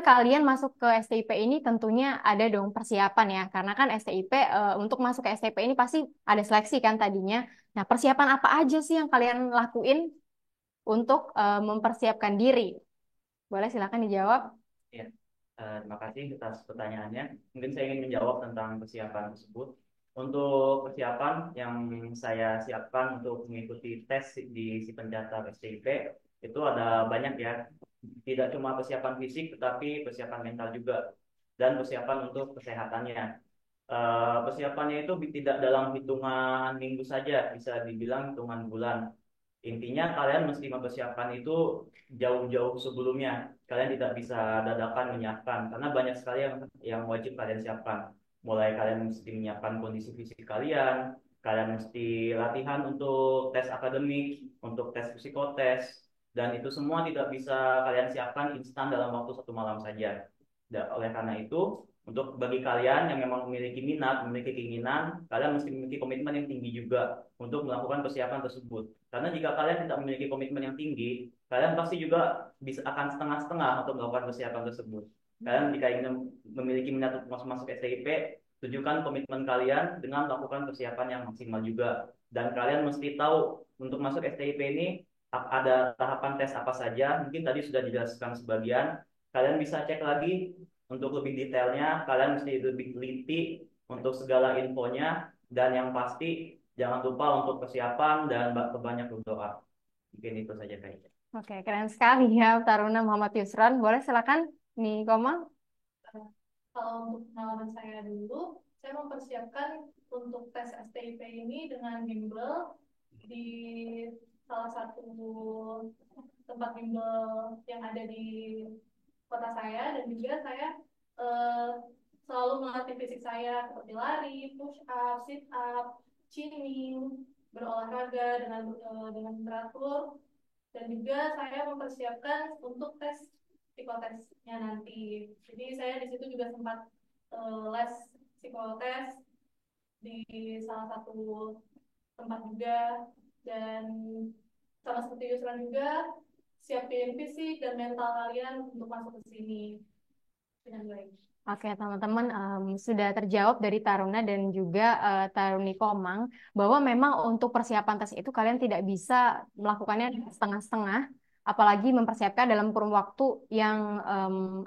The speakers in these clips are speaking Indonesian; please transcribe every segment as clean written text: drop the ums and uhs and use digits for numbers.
kalian masuk ke STIP ini tentunya ada dong persiapan ya, karena kan STIP untuk masuk ke STIP ini pasti ada seleksi kan tadinya. Nah, persiapan apa aja sih yang kalian lakuin untuk mempersiapkan diri? Boleh silakan dijawab. Ya, terima kasih atas pertanyaannya. Mungkin saya ingin menjawab tentang persiapan tersebut. Untuk persiapan yang saya siapkan untuk mengikuti tes di si pencatat STIP itu ada banyak ya. Tidak cuma persiapan fisik, tetapi persiapan mental juga dan persiapan untuk kesehatannya. Persiapannya itu tidak dalam hitungan minggu saja, bisa dibilang hitungan bulan. Intinya kalian mesti mempersiapkan itu jauh-jauh sebelumnya. Kalian tidak bisa dadakan menyiapkan karena banyak sekali yang wajib kalian siapkan. Mulai kalian mesti menyiapkan kondisi fisik kalian, kalian mesti latihan untuk tes akademik, untuk tes psikotes, dan itu semua tidak bisa kalian siapkan instan dalam waktu 1 malam saja. Oleh karena itu, untuk bagi kalian yang memang memiliki minat, memiliki keinginan, kalian mesti memiliki komitmen yang tinggi juga untuk melakukan persiapan tersebut. Karena jika kalian tidak memiliki komitmen yang tinggi, kalian pasti juga bisa akan setengah-setengah untuk melakukan persiapan tersebut. Kalian jika ingin memiliki minat untuk masuk STIP, tunjukkan komitmen kalian dengan melakukan persiapan yang maksimal juga. Dan kalian mesti tahu untuk masuk STIP ini ada tahapan tes apa saja. Mungkin tadi sudah dijelaskan sebagian. Kalian bisa cek lagi untuk lebih detailnya. Kalian mesti lebih teliti untuk segala infonya. Dan yang pasti jangan lupa untuk persiapan dan banyak berdoa. Mungkin itu saja kayaknya. Oke, keren sekali ya Taruna Muhammad Yusron. Boleh silakan nih Koma. Kalau untuk pengalaman saya dulu, saya mempersiapkan untuk tes STIP ini dengan bimbel di salah satu tempat bimbel yang ada di kota saya, dan juga saya eh, selalu melatih fisik saya seperti lari, push up, sit up, chinning, berolahraga dengan teratur, dan juga saya mempersiapkan untuk tes psikotesnya nanti. Jadi saya di situ juga sempat les psikotes di salah satu tempat juga, dan sama seperti Yusran juga siapin fisik dan mental kalian untuk masuk ke sini dengan baik. Oke, teman-teman, sudah terjawab dari Taruna dan juga Taruni Komang bahwa memang untuk persiapan tes itu kalian tidak bisa melakukannya setengah-setengah, apalagi mempersiapkan dalam kurun waktu yang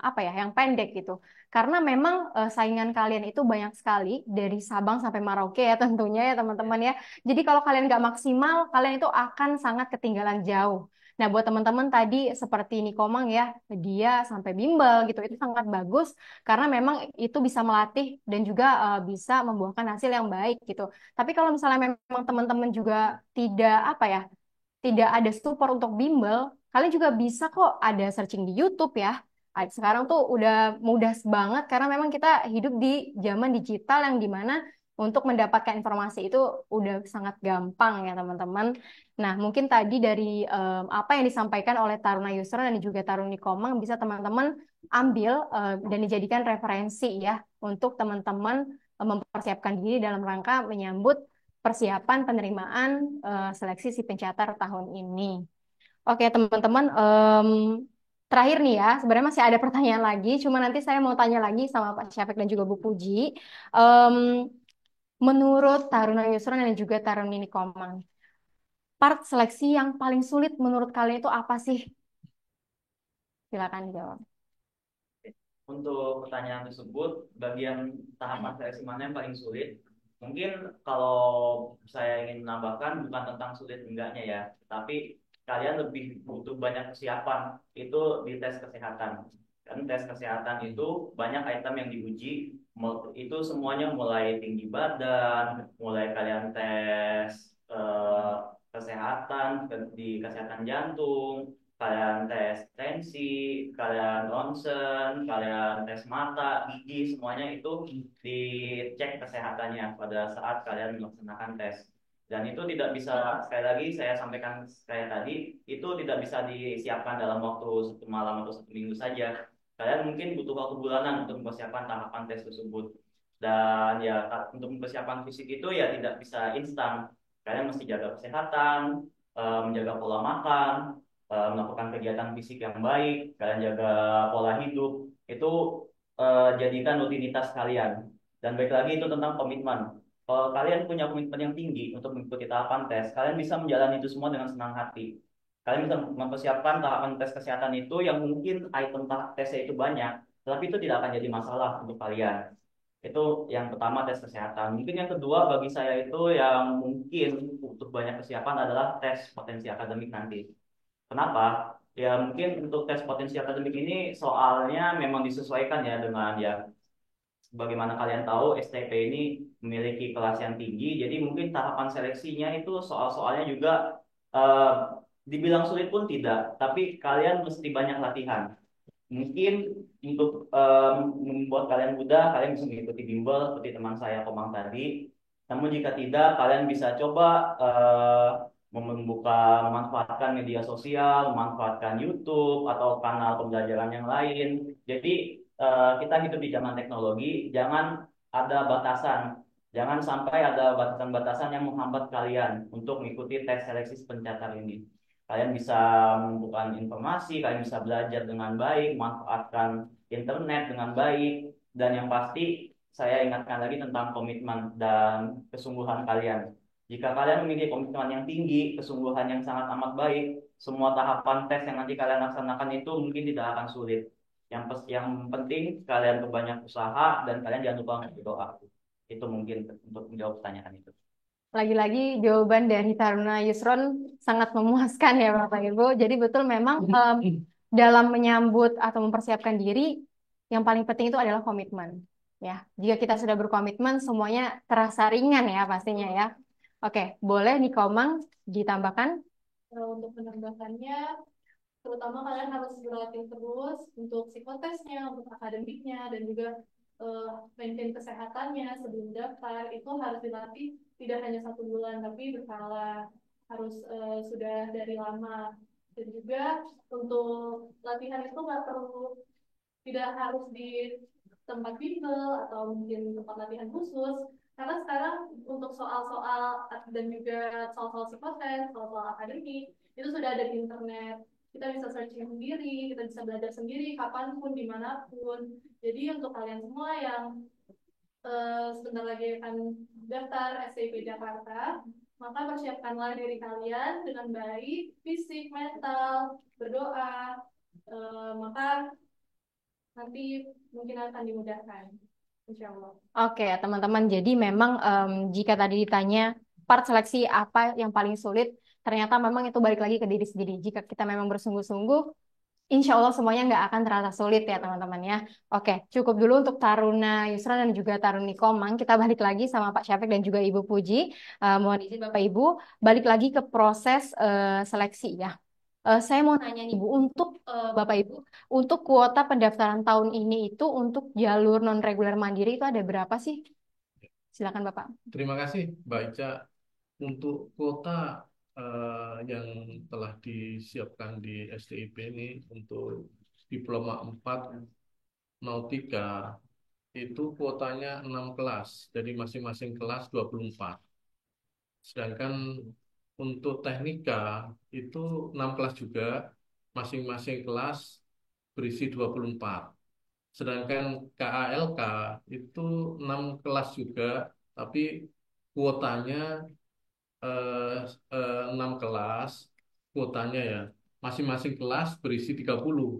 apa ya, yang pendek gitu. Karena memang saingan kalian itu banyak sekali dari Sabang sampai Merauke ya tentunya ya teman-teman ya. Jadi kalau kalian nggak maksimal, kalian itu akan sangat ketinggalan jauh. Nah, buat teman-teman tadi seperti Nikomang ya, dia sampai bimbel gitu, itu sangat bagus karena memang itu bisa melatih dan juga bisa membuahkan hasil yang baik gitu. Tapi kalau misalnya memang teman-teman juga tidak apa ya, tidak ada support untuk bimbel, kalian juga bisa kok ada searching di YouTube ya. Sekarang tuh udah mudah banget karena memang kita hidup di zaman digital yang dimana untuk mendapatkan informasi itu udah sangat gampang ya teman-teman. Nah, mungkin tadi dari apa yang disampaikan oleh Taruna Yusra dan juga Taruni Komang bisa teman-teman ambil dan dijadikan referensi ya untuk teman-teman mempersiapkan diri dalam rangka menyambut persiapan penerimaan seleksi si pencatat tahun ini. Oke, teman-teman, terakhir nih ya, sebenarnya masih ada pertanyaan lagi, cuma nanti saya mau tanya lagi sama Pak Syafiq dan juga Bu Puji. Em, Menurut Taruna Yusron dan juga Taruni Komang, part seleksi yang paling sulit menurut kalian itu apa sih? Silakan jawab. Untuk pertanyaan tersebut, bagian tahapan seleksi mana yang paling sulit? Mungkin kalau saya ingin menambahkan bukan tentang sulit enggaknya ya, tapi kalian lebih butuh banyak persiapan itu di tes kesehatan. Kan tes kesehatan itu banyak item yang diuji, itu semuanya mulai tinggi badan, mulai kalian tes kesehatan di kesehatan jantung, kalian tes tensi, kalian ronsen, kalian tes mata, gigi, semuanya itu dicek kesehatannya pada saat kalian melaksanakan tes. Dan itu tidak bisa, sekali lagi saya sampaikan kayak tadi, itu tidak bisa disiapkan dalam waktu 1 malam atau 1 minggu saja. Kalian mungkin butuh waktu bulanan untuk mempersiapkan tahapan tes tersebut. Dan ya untuk mempersiapkan fisik itu ya tidak bisa instan. Kalian mesti jaga kesehatan, menjaga pola makan, melakukan kegiatan fisik yang baik, kalian jaga pola hidup, itu jadikan rutinitas kalian. Dan baik lagi itu tentang komitmen. Kalau kalian punya komitmen yang tinggi untuk mengikuti tahapan tes, kalian bisa menjalani itu semua dengan senang hati. Kalian bisa mempersiapkan tahapan tes kesehatan itu yang mungkin item tesnya itu banyak, tapi itu tidak akan jadi masalah untuk kalian. Itu yang pertama tes kesehatan. Mungkin yang kedua bagi saya itu yang mungkin butuh banyak persiapan adalah tes potensi akademik nanti. Kenapa? Ya mungkin untuk tes potensi akademik ini soalnya memang disesuaikan ya dengan ya bagaimana kalian tahu STP ini memiliki kelas yang tinggi, jadi mungkin tahapan seleksinya itu soal-soalnya juga eh, dibilang sulit pun tidak, tapi kalian mesti banyak latihan. Mungkin untuk membuat kalian mudah, kalian bisa mengikuti bimbel seperti teman saya Komang tadi. Namun jika tidak, kalian bisa coba memanfaatkan media sosial, memanfaatkan YouTube atau kanal pembelajaran yang lain. Jadi kita hidup di zaman teknologi, jangan ada batasan. Jangan sampai ada batasan-batasan yang menghambat kalian untuk mengikuti tes seleksi pencatat ini. Kalian bisa mengumpulkan informasi, kalian bisa belajar dengan baik, manfaatkan internet dengan baik, dan yang pasti saya ingatkan lagi tentang komitmen dan kesungguhan kalian. Jika kalian memiliki komitmen yang tinggi, kesungguhan yang sangat amat baik, semua tahapan tes yang nanti kalian laksanakan itu mungkin tidak akan sulit. Yang penting kalian berbanyak usaha dan kalian jangan lupa untuk berdoa. Itu mungkin untuk menjawab pertanyaan itu. Lagi-lagi jawaban dari Taruna Yusron sangat memuaskan ya Bapak Ibu. Jadi betul memang dalam menyambut atau mempersiapkan diri, yang paling penting itu adalah komitmen. Ya, jika kita sudah berkomitmen, semuanya terasa ringan ya pastinya ya. Oke, boleh nih Komang ditambahkan? Untuk penambahannya, terutama kalian harus berlatih terus untuk psikotesnya, untuk akademiknya, dan juga maintain kesehatannya sebelum daftar. Itu harus dilatih tidak hanya 1 bulan, tapi berkala, harus sudah dari lama. Dan juga untuk latihan itu nggak perlu, tidak harus di tempat bimbel atau mungkin tempat latihan khusus, karena sekarang untuk soal-soal dan juga soal-soal psikotes, soal-soal akademik itu sudah ada di internet. Kita bisa searching sendiri, kita bisa belajar sendiri kapanpun, dimanapun. Jadi untuk kalian semua yang sebentar lagi akan daftar STIP Jakarta, maka persiapkanlah diri kalian dengan baik, fisik, mental, berdoa, maka nanti mungkin akan dimudahkan, insya Allah. Oke, teman-teman. Jadi memang jika tadi ditanya part seleksi apa yang paling sulit, ternyata memang itu balik lagi ke diri sendiri. Jika kita memang bersungguh-sungguh, insya Allah semuanya nggak akan terasa sulit ya teman-teman ya. Oke, cukup dulu untuk Taruna Yusra dan juga Taruni Komang. Kita balik lagi sama Pak Syafiq dan juga Ibu Puji. Mohon izin Bapak Ibu, balik lagi ke proses seleksi ya. Saya mau nanya nih Bu, untuk Bapak Ibu, untuk kuota pendaftaran tahun ini itu untuk jalur non-reguler mandiri itu ada berapa sih? Silakan Bapak. Terima kasih, Mbak Ica. Untuk kuota yang telah disiapkan di STIP ini untuk Diploma 4 Nautika itu kuotanya 6 kelas, jadi masing-masing kelas 24. Sedangkan untuk teknika itu 6 kelas juga, masing-masing kelas berisi 24. Sedangkan KALK itu 6 kelas juga, tapi kuotanya 6 kelas, kuotanya ya, masing-masing kelas berisi 30.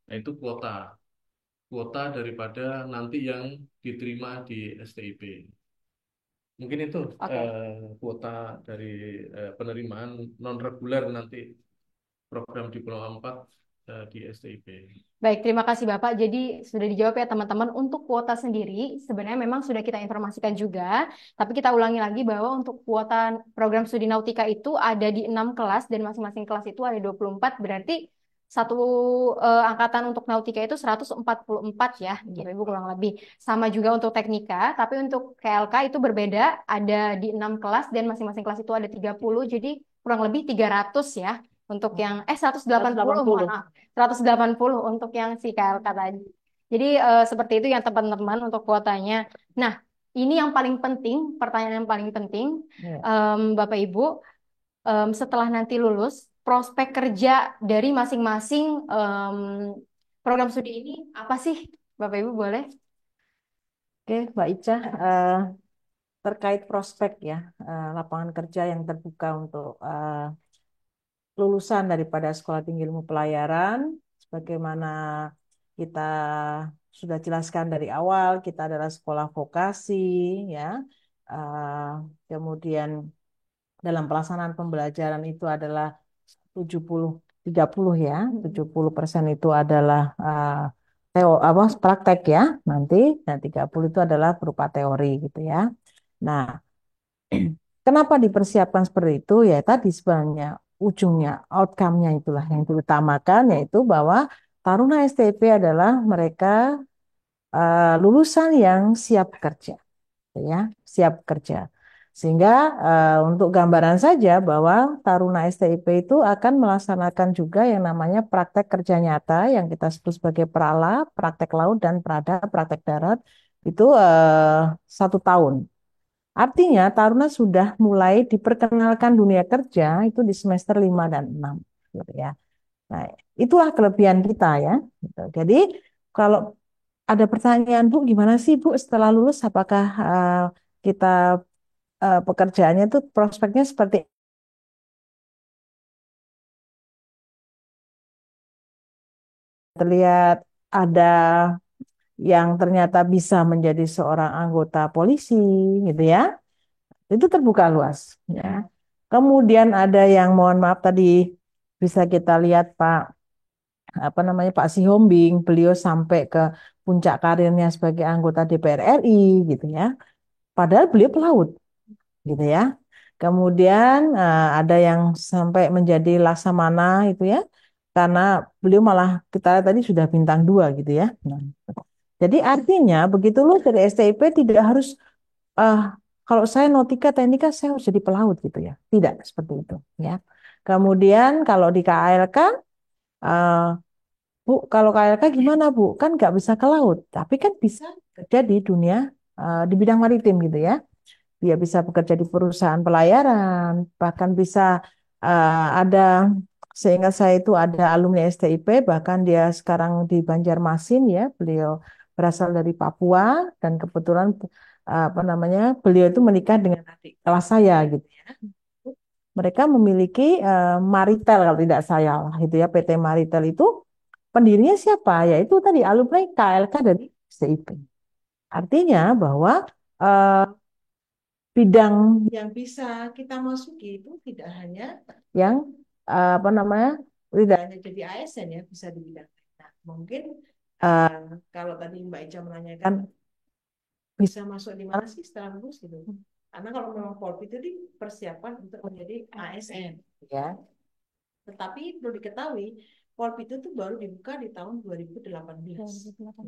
Nah, itu kuota daripada nanti yang diterima di STIP. Mungkin itu kuota dari penerimaan non-reguler nanti program Diploma 4 di STIP. Baik, terima kasih Bapak. Jadi sudah dijawab ya teman-teman. Untuk kuota sendiri sebenarnya memang sudah kita informasikan juga. Tapi kita ulangi lagi bahwa untuk kuota program studi Nautika itu ada di 6 kelas dan masing-masing kelas itu ada 24. Berarti satu angkatan untuk Nautika itu 144 ya, Ibu kurang lebih. Sama juga untuk teknika, tapi untuk KLK itu berbeda, ada di 6 kelas dan masing-masing kelas itu ada 30. Jadi kurang lebih 300 ya. Untuk yang 180, mohon maaf. 180 untuk yang si KLK tadi. Jadi seperti itu yang teman-teman untuk kuotanya. Nah, ini yang paling penting, pertanyaan yang paling penting, Bapak Ibu, setelah nanti lulus, prospek kerja dari masing-masing program studi ini apa sih? Bapak Ibu boleh? Oke, Mbak Ica, terkait prospek ya, lapangan kerja yang terbuka untuk lulusan daripada Sekolah Tinggi Ilmu Pelayaran, sebagaimana kita sudah jelaskan dari awal, kita adalah sekolah vokasi, ya. Kemudian dalam pelaksanaan pembelajaran itu adalah 70-30 ya, 70% itu adalah praktek ya nanti, dan 30 itu adalah berupa teori gitu ya. Nah, kenapa dipersiapkan seperti itu? Ya tadi sebenarnya ujungnya, outcome-nya itulah yang diutamakan, yaitu bahwa Taruna STP adalah mereka lulusan yang siap kerja, ya, siap kerja. Sehingga untuk gambaran saja bahwa Taruna STIP itu akan melaksanakan juga yang namanya praktek kerja nyata yang kita sebut sebagai prala, praktek laut dan prada, praktek darat itu 1 tahun. Artinya Taruna sudah mulai diperkenalkan dunia kerja itu di semester 5 dan 6, gitu ya. Nah, itulah kelebihan kita ya. Gitu. Jadi kalau ada pertanyaan, Bu, gimana sih Bu setelah lulus apakah kita pekerjaannya itu prospeknya seperti terlihat ada yang ternyata bisa menjadi seorang anggota polisi gitu ya. Itu terbuka luas ya. Kemudian ada yang mohon maaf tadi bisa kita lihat Pak apa namanya Pak Sihombing, beliau sampai ke puncak karirnya sebagai anggota DPR RI gitu ya. Padahal beliau pelaut gitu ya. Kemudian ada yang sampai menjadi laksamana itu ya, karena beliau malah kita lihat tadi sudah bintang 2 gitu ya. Nah, jadi artinya begitu lu dari STIP tidak harus eh, kalau saya Nautika Teknika saya harus jadi pelaut gitu ya. Tidak seperti itu ya. Kemudian kalau di KALK eh, Bu, kalau KALK gimana Bu? Kan nggak bisa ke laut, tapi kan bisa kerja di dunia di bidang maritim gitu ya. Dia bisa bekerja di perusahaan pelayaran, bahkan bisa ada, seingat saya itu ada alumni STIP, bahkan dia sekarang di Banjarmasin ya, beliau berasal dari Papua dan kebetulan apa namanya, beliau itu menikah dengan adik kelas saya gitu ya. Mereka memiliki Maritel kalau tidak salah itu ya, PT Maritel itu pendirinya siapa? Yaitu tadi alumni KLK dari STIP. Artinya bahwa eh, bidang yang bisa kita masuki itu tidak hanya yang apa namanya tidak hanya jadi ASN ya bisa di bidang lain. Nah, mungkin eh, kalau tadi Mbak Ica menanyakan bisa masuk di mana sih setelah lulus gitu. Karena kalau memang Polri itu dipersiapkan untuk menjadi ASN ya. Tetapi perlu diketahui Polri itu tuh baru dibuka di tahun 2018.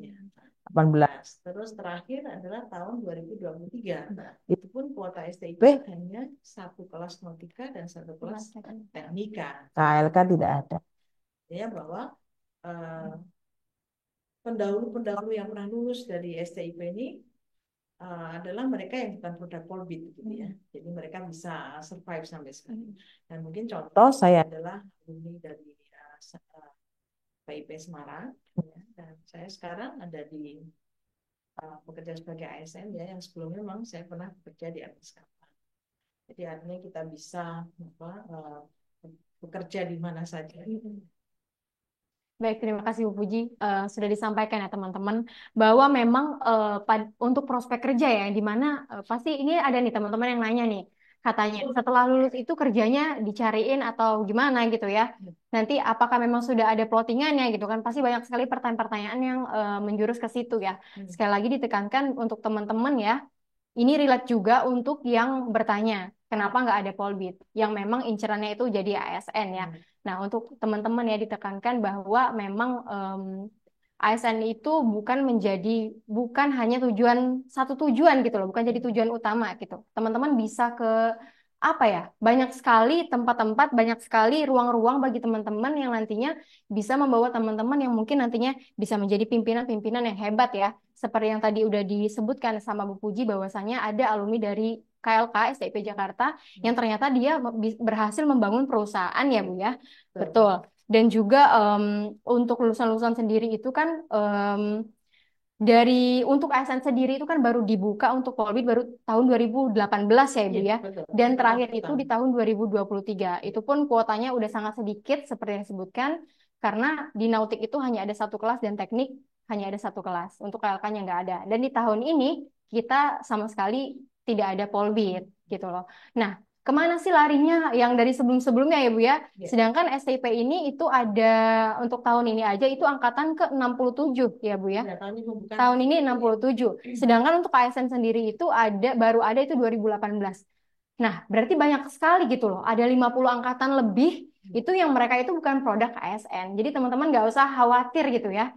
Ya. 18. Terus terakhir adalah tahun 2023. Itu pun kuota STIP hanya 1 kelas nautika dan 1 kelas teknika. KLK tidak ada. Ya bahwa pendahulu-pendahulu yang pernah lulus dari STIP ini adalah mereka yang bukan produk Polbit gitu ya. Jadi mereka bisa survive sampai sekarang. Dan mungkin contoh saya adalah alumni dari PIP Semarang ya. Dan saya sekarang ada di bekerja sebagai ASN ya, yang sebelumnya memang saya pernah bekerja di atas kapal. Jadi artinya kita bisa bekerja di mana saja. Baik, terima kasih Bu Puji. Sudah disampaikan ya teman-teman bahwa memang untuk prospek kerja ya, di mana pasti ini ada nih teman-teman yang nanya nih, katanya setelah lulus itu kerjanya dicariin atau gimana gitu ya. Nanti apakah memang sudah ada plottingannya gitu kan? Pasti banyak sekali pertanyaan-pertanyaan yang menjurus ke situ ya. Sekali lagi ditekankan untuk teman-teman ya, ini relate juga untuk yang bertanya, kenapa nggak ada Polbit, yang memang incerannya itu jadi ASN ya. Nah, untuk teman-teman ya ditekankan bahwa memang ASN itu bukan hanya satu tujuan gitu loh, bukan jadi tujuan utama gitu. Teman-teman bisa ke apa ya? Banyak sekali tempat-tempat, banyak sekali ruang-ruang bagi teman-teman yang nantinya bisa membawa teman-teman yang mungkin nantinya bisa menjadi pimpinan-pimpinan yang hebat ya. Seperti yang tadi udah disebutkan sama Bu Puji bahwasanya ada alumni dari KLK STIP Jakarta yang ternyata dia berhasil membangun perusahaan ya Bu ya. Betul. Dan juga untuk lulusan-lulusan sendiri itu kan untuk ASN sendiri itu kan baru dibuka untuk Polbit baru tahun 2018 ya Ibu Iya, ya. betul. Dan Itu terakhir satu itu tahun. di tahun 2023. Itu pun kuotanya udah sangat sedikit seperti yang disebutkan karena di Nautik itu hanya ada satu kelas dan teknik hanya ada satu kelas. Untuk KLK-nya nggak ada. Dan di tahun ini kita sama sekali tidak ada Polbit gitu loh. Nah, kemana sih larinya yang dari sebelum-sebelumnya ya Bu ya? Iya. Sedangkan STIP ini itu ada untuk tahun ini aja itu angkatan ke 67 ya Bu ya. Ya, tahun ini pembukaan. Tahun ini 67. Sedangkan untuk ASN sendiri itu baru ada itu 2018. Nah, berarti banyak sekali gitu loh. Ada 50 angkatan lebih itu yang mereka itu bukan produk ASN. Jadi teman-teman nggak usah khawatir gitu ya.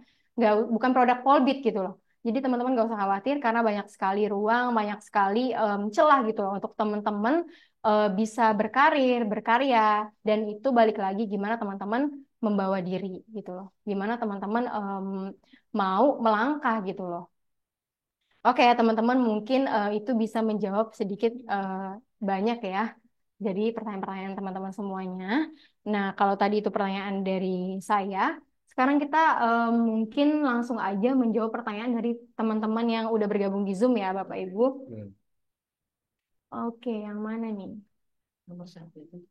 Bukan produk Polbit gitu loh. Jadi teman-teman nggak usah khawatir karena banyak sekali ruang, banyak sekali celah gitu loh untuk teman-teman bisa berkarir, berkarya. Dan itu balik lagi gimana teman-teman membawa diri gitu loh. Gimana teman-teman mau melangkah gitu loh. Oke ya teman-teman mungkin itu bisa menjawab sedikit banyak ya. Jadi pertanyaan-pertanyaan teman-teman semuanya. Nah kalau tadi itu pertanyaan dari saya, sekarang kita mungkin langsung aja menjawab pertanyaan dari teman-teman yang udah bergabung di Zoom ya Bapak Ibu. Oke, yang mana nih? Nomor 1 itu.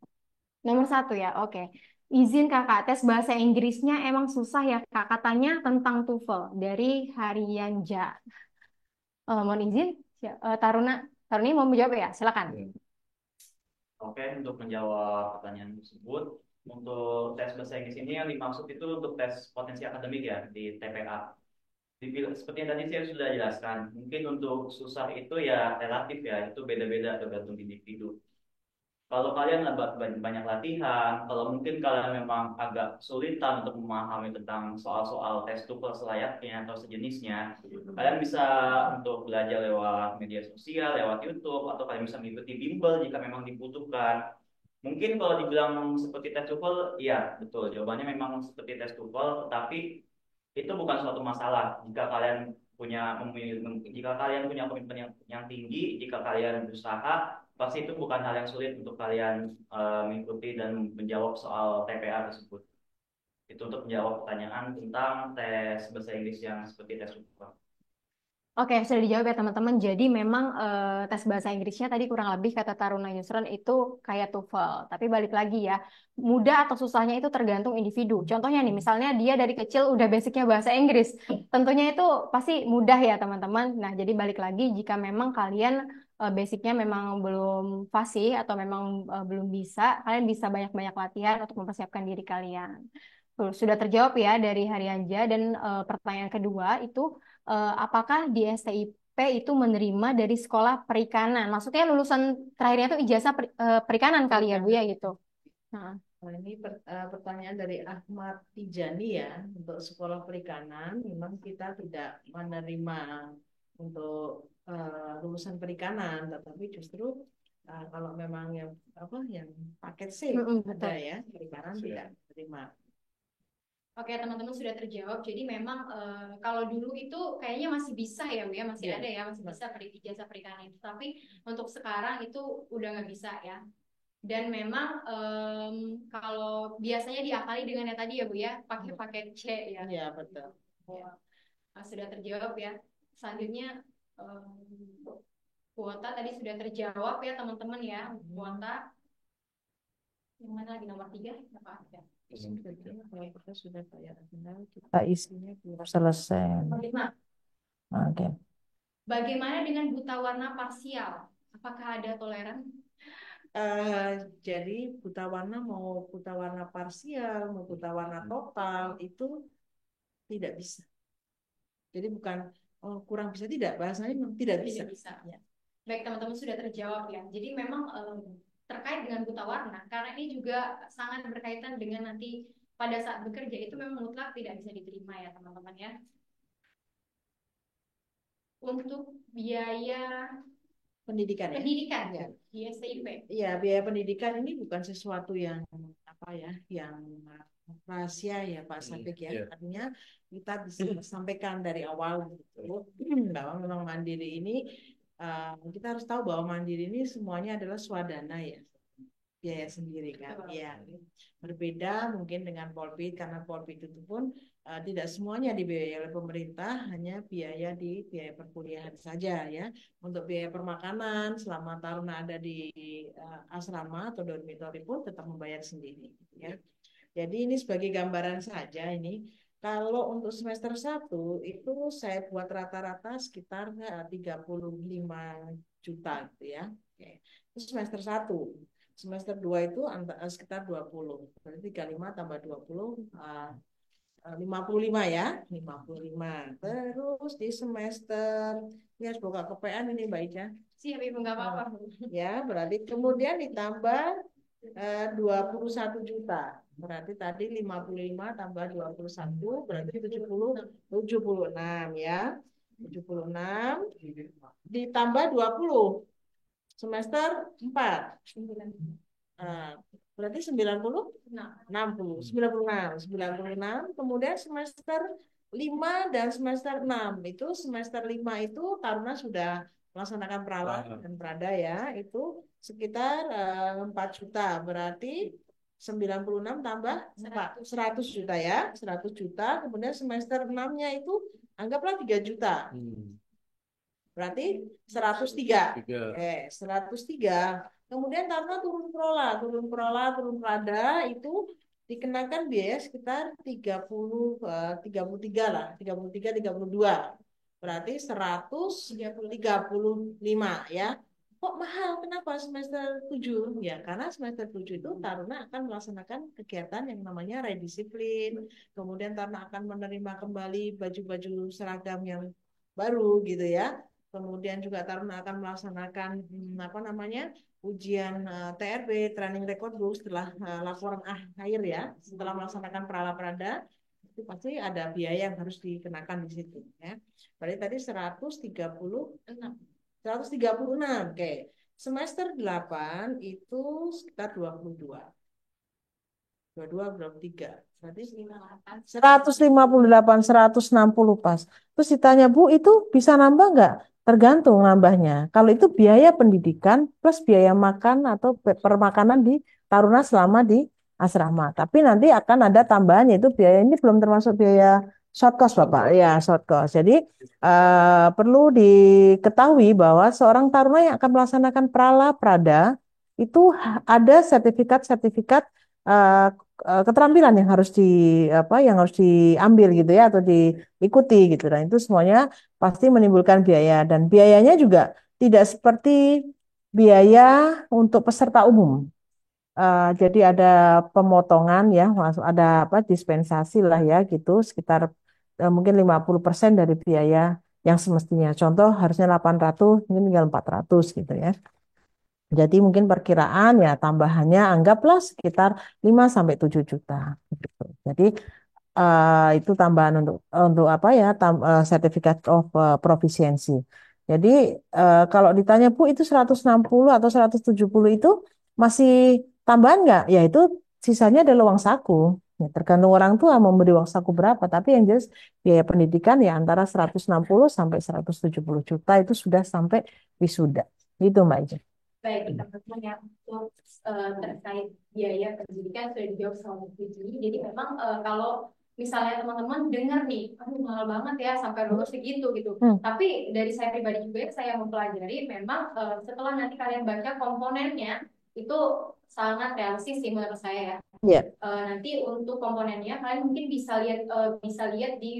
Nomor 1 ya, oke. Izin kakak, tes bahasa Inggrisnya emang susah ya kak. Katanya tentang TOEFL dari Harianja. Mohon izin, Taruna, Taruni mau menjawab ya? Silakan. Oke, untuk menjawab pertanyaan tersebut, untuk tes bahasa Inggris ini yang dimaksud itu untuk tes potensi akademik ya di TPA. Seperti yang tadi saya sudah jelaskan, mungkin untuk susah itu ya relatif ya, itu beda-beda tergantung individu. Kalau kalian banyak latihan, kalau mungkin kalian memang agak kesulitan untuk memahami tentang soal-soal tes TOEFL selayaknya atau sejenisnya, kalian bisa untuk belajar lewat media sosial, lewat YouTube, atau kalian bisa mengikuti bimbel jika memang dibutuhkan. Mungkin kalau dibilang seperti tes TOEFL, iya betul, jawabannya memang seperti tes TOEFL, tetapi itu bukan suatu masalah jika kalian jika kalian punya komitmen yang tinggi, jika kalian berusaha, pasti itu bukan hal yang sulit untuk kalian mengikuti dan menjawab soal TPA tersebut. Itu untuk menjawab pertanyaan tentang tes bahasa Inggris yang seperti tes TOEFL. Oke, sudah dijawab ya teman-teman. Jadi memang tes bahasa Inggrisnya tadi kurang lebih kata Taruna Yusron itu kayak TOEFL. Tapi balik lagi ya, mudah atau susahnya itu tergantung individu. Contohnya nih, misalnya dia dari kecil udah basicnya bahasa Inggris. Tentunya itu pasti mudah ya teman-teman. Nah, jadi balik lagi jika memang kalian basicnya memang belum fasih atau memang belum bisa, kalian bisa banyak-banyak latihan untuk mempersiapkan diri kalian. Tuh, sudah terjawab ya dari Harianja dan pertanyaan kedua itu apakah di STIP itu menerima dari sekolah perikanan? Maksudnya lulusan terakhirnya itu ijazah perikanan kali ya Bu ya gitu. Nah, Nah, ini pertanyaan dari Ahmad Tijani ya. Untuk sekolah perikanan, memang kita tidak menerima untuk lulusan perikanan, tetapi justru kalau memang yang yang paket C ada betul. ya, perikanan tidak menerima. Oke, teman-teman sudah terjawab. Jadi memang kalau dulu itu kayaknya masih bisa ya, Bu ya, masih Iya. ada ya, masih bisa ijazah perikanan itu. Tapi untuk sekarang itu udah nggak bisa ya. Dan memang kalau biasanya diakali dengan yang tadi ya, Bu ya, pakai paket C ya. Iya, betul. Ya. Sudah terjawab ya. Selanjutnya kuota tadi sudah terjawab ya teman-teman ya. Kuota yang mana lagi nomor 3? Apa ada? Kalau kita sudah bayar final, kita isinya belum selesai. Oke. Bagaimana dengan buta warna parsial? Apakah ada toleran? Jadi buta warna mau buta warna parsial, mau buta warna total itu tidak bisa. Jadi bukan kurang bisa, tidak, bahasanya memang tidak bisa. Tidak bisa. Ya. Baik teman-teman sudah terjawab ya. Jadi memang terkait dengan buta warna, karena ini juga sangat berkaitan dengan nanti pada saat bekerja itu memang mutlak tidak bisa diterima ya teman-teman ya. Untuk biaya Pendidikan ya. pendidikan ya di STIP. Iya, biaya pendidikan ini bukan sesuatu yang yang rahasia ya Pak Sabik ya. Artinya kita bisa sampaikan dari awal gitu bahwa memang mandiri ini kita harus tahu bahwa mandiri ini semuanya adalah swadana ya. biaya sendiri kan. Betul. Ya, berbeda mungkin dengan Polbit karena Polbit itu pun tidak semuanya dibiayai oleh pemerintah, hanya biaya di biaya perkuliahan saja ya. Untuk biaya permakanan selama Taruna ada di asrama atau dormitory pun tetap membayar sendiri ya. Jadi ini sebagai gambaran saja ini. Kalau untuk semester 1 itu saya buat rata-rata sekitar 35 juta gitu ya. Oke. Itu semester 1. Semester 2 itu sekitar 20. Berarti 35 tambah 20 55 ya. 55. Terus di semester ini harus buka kepean ini Mbak Ica. Siap Ibu, nggak apa-apa. Ya, berarti kemudian ditambah 21 juta. Berarti tadi 55 tambah 21 berarti 76 ya. 76 ditambah 20 semester 4. Berarti 96 kemudian semester 5 dan semester 6 itu semester 5 itu Taruna sudah melaksanakan prala dan prada ya itu sekitar 4 juta berarti 96 tambah 100 juta ya 100 juta kemudian semester 6-nya itu anggaplah 3 juta berarti 103 103 kemudian Taruna turun prada itu dikenakan biaya sekitar 33 lah 32 berarti 135 ya kok mahal kenapa semester 7 ya karena semester 7 itu Taruna akan melaksanakan kegiatan yang namanya redisiplin kemudian Taruna akan menerima kembali baju-baju seragam yang baru gitu ya kemudian juga Taruna akan melaksanakan apa namanya ujian TRB Training Record Book setelah laporan akhir ya setelah melaksanakan prala-prada itu pasti ada biaya yang harus dikenakan di situ ya. Berarti tadi 136. Oke. Semester 8 itu sekitar 22. 23. Berarti 158, 160 pas. Terus ditanya, Bu, itu bisa nambah nggak? Tergantung nambahnya. Kalau itu biaya pendidikan plus biaya makan atau permakanan di Taruna selama di asrama. Tapi nanti akan ada tambahan yaitu biaya ini belum termasuk biaya short cost, Bapak. Ya, short cost. Jadi perlu diketahui bahwa seorang Taruna yang akan melaksanakan prala prada itu ada sertifikat-sertifikat eh, keterampilan yang harus yang harus diambil gitu ya atau diikuti gitu dan itu semuanya pasti menimbulkan biaya dan biayanya juga tidak seperti biaya untuk peserta umum. Jadi ada pemotongan ya, ada dispensasi lah ya gitu sekitar mungkin 50% dari biaya yang semestinya. Contoh harusnya 800 mungkin tinggal 400 gitu ya. Jadi mungkin perkiraan ya tambahannya anggaplah sekitar 5 sampai 7 juta gitu. Jadi itu tambahan untuk apa ya sertifikat of proficiency. Jadi kalau ditanya Bu itu 160 atau 170 itu masih tambahan nggak? Ya itu sisanya adalah uang saku. Ya, tergantung orang tua mau memberi uang saku berapa. Tapi yang jelas biaya pendidikan ya antara 160 sampai 170 juta itu sudah sampai wisuda. Itu Mbak Ica. Baik, teman-teman ya untuk terkait biaya pendidikan sudah dijawab sama Bu Puji. Jadi memang kalau misalnya teman-teman dengar nih, aduh mahal banget ya sampai lulus segitu gitu. Tapi dari saya pribadi juga saya mempelajari memang setelah nanti kalian baca komponennya itu sangat realistis sih menurut saya ya. Yeah. Nanti untuk komponennya kalian mungkin bisa lihat di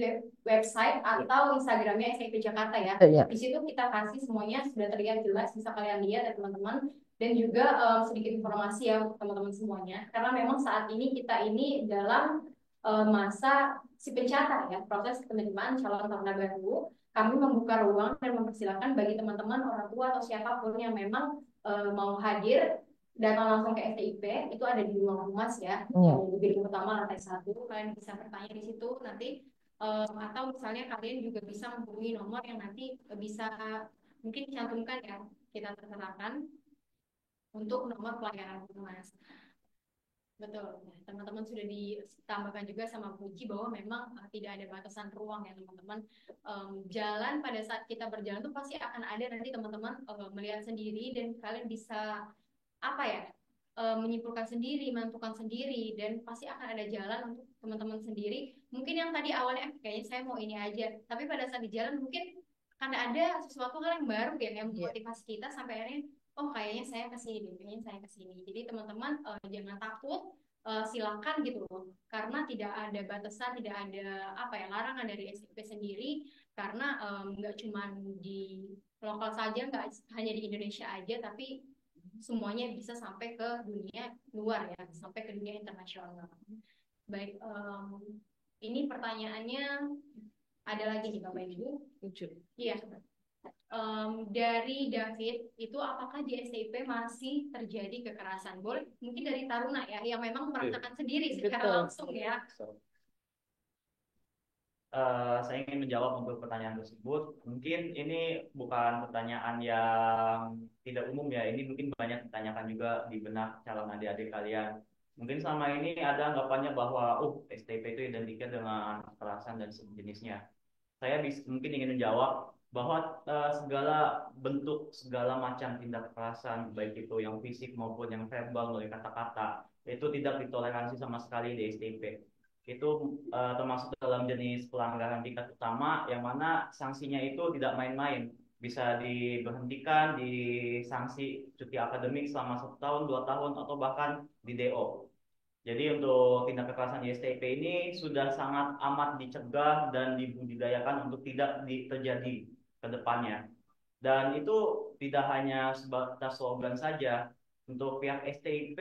website atau Instagramnya SIP Jakarta ya. Di situ kita kasih semuanya sudah terlihat jelas bisa kalian lihat ya teman-teman dan juga sedikit informasi ya untuk teman-teman semuanya karena memang saat ini kita ini dalam masa si pencatat ya proses penerimaan calon taruna baru kami membuka ruang dan mempersilakan bagi teman-teman orang tua atau siapapun yang memang mau hadir datang langsung ke STIP itu ada di ruang humas ya di gedung utama lantai 1 kalian bisa bertanya di situ nanti atau misalnya kalian juga bisa menghubungi nomor yang nanti bisa mungkin cantumkan ya kita terterakan untuk nomor pelayanan humas. Betul, teman-teman sudah ditambahkan juga sama Puji bahwa memang tidak ada batasan ruang ya teman-teman. Jalan pada saat kita berjalan tuh pasti akan ada nanti teman-teman melihat sendiri dan kalian bisa apa ya menyimpulkan sendiri, menentukan sendiri, dan pasti akan ada jalan untuk teman-teman sendiri. Mungkin yang tadi awalnya kayaknya saya mau ini aja, tapi pada saat di jalan mungkin karena ada sesuatu hal yang baru ya yang memotivasi kita sampai akhirnya oh kayaknya saya ke sini deh, kayaknya saya ke sini. Jadi teman-teman jangan takut, silakan gitu loh. Karena tidak ada batasan, tidak ada apa ya larangan dari STP sendiri karena nggak cuma di lokal saja, nggak hanya di Indonesia aja, tapi semuanya bisa sampai ke dunia luar ya, sampai ke dunia internasional. Baik, ini pertanyaannya ada lagi nih Bapak Ibu. Iya. Dari David, itu apakah di STIP masih terjadi kekerasan? Boleh mungkin dari Taruna ya, yang memang merasakan sendiri secara langsung ya. Saya ingin menjawab untuk pertanyaan tersebut. Mungkin ini bukan pertanyaan yang tidak umum ya. Ini mungkin banyak ditanyakan juga di benak calon adik-adik kalian. Mungkin selama ini ada anggapannya bahwa STP itu identiknya dengan kekerasan dan sejenisnya. Saya mungkin ingin menjawab bahwa segala bentuk, segala macam tindak kekerasan, baik itu yang fisik maupun yang verbal melalui kata-kata, itu tidak ditoleransi sama sekali di STP. Itu termasuk dalam jenis pelanggaran tingkat utama yang mana sanksinya itu tidak main-main, bisa diberhentikan, disanksi cuti akademik selama 1 tahun, 2 tahun, atau bahkan di DO. Jadi untuk tindak kekerasan di STP ini sudah sangat amat dicegah dan dibudidayakan untuk tidak terjadi ke depannya. Dan itu tidak hanya sebatas slogan saja. Untuk pihak STIP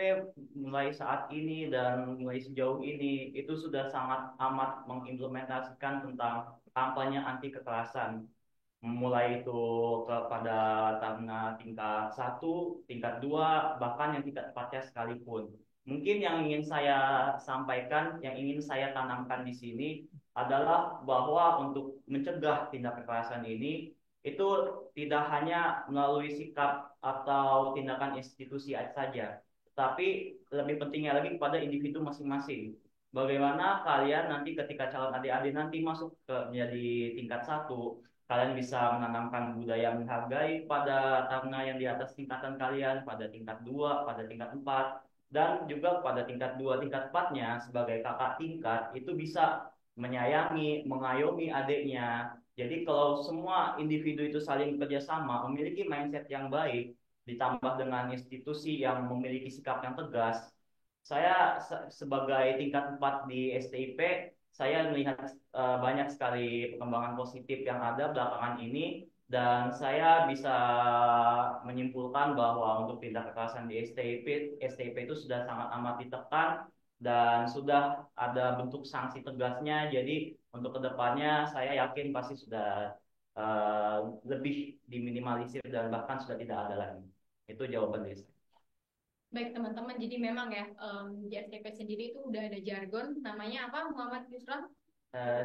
mulai saat ini dan mulai sejauh ini itu sudah sangat amat mengimplementasikan tentang kampanye anti kekerasan. Mulai itu kepada taruna tingkat 1, tingkat 2, bahkan yang tingkat 4 sekalipun. Mungkin yang ingin saya sampaikan, yang ingin saya tanamkan di sini adalah bahwa untuk mencegah tindak kekerasan ini itu tidak hanya melalui sikap atau tindakan institusi saja, tapi lebih pentingnya lagi kepada individu masing-masing. Bagaimana kalian nanti ketika calon adik-adik nanti masuk ke menjadi tingkat 1, kalian bisa menanamkan budaya menghargai pada taruna yang di atas tingkatan kalian, pada tingkat 2, pada tingkat 4, dan juga pada tingkat 2, tingkat 4-nya sebagai kakak tingkat itu bisa menyayangi, mengayomi adiknya. Jadi kalau semua individu itu saling bekerjasama, memiliki mindset yang baik, ditambah dengan institusi yang memiliki sikap yang tegas, saya sebagai tingkat 4 di STIP, saya melihat banyak sekali perkembangan positif yang ada belakangan ini, dan saya bisa menyimpulkan bahwa untuk tindak kekerasan di STIP itu sudah sangat amat ditekan dan sudah ada bentuk sanksi tegasnya. Jadi untuk kedepannya saya yakin pasti sudah lebih diminimalisir dan bahkan sudah tidak ada lagi. Itu jawaban dari saya. Baik teman-teman, jadi memang ya di STP sendiri itu udah ada jargon, namanya apa Muhammad Yusran?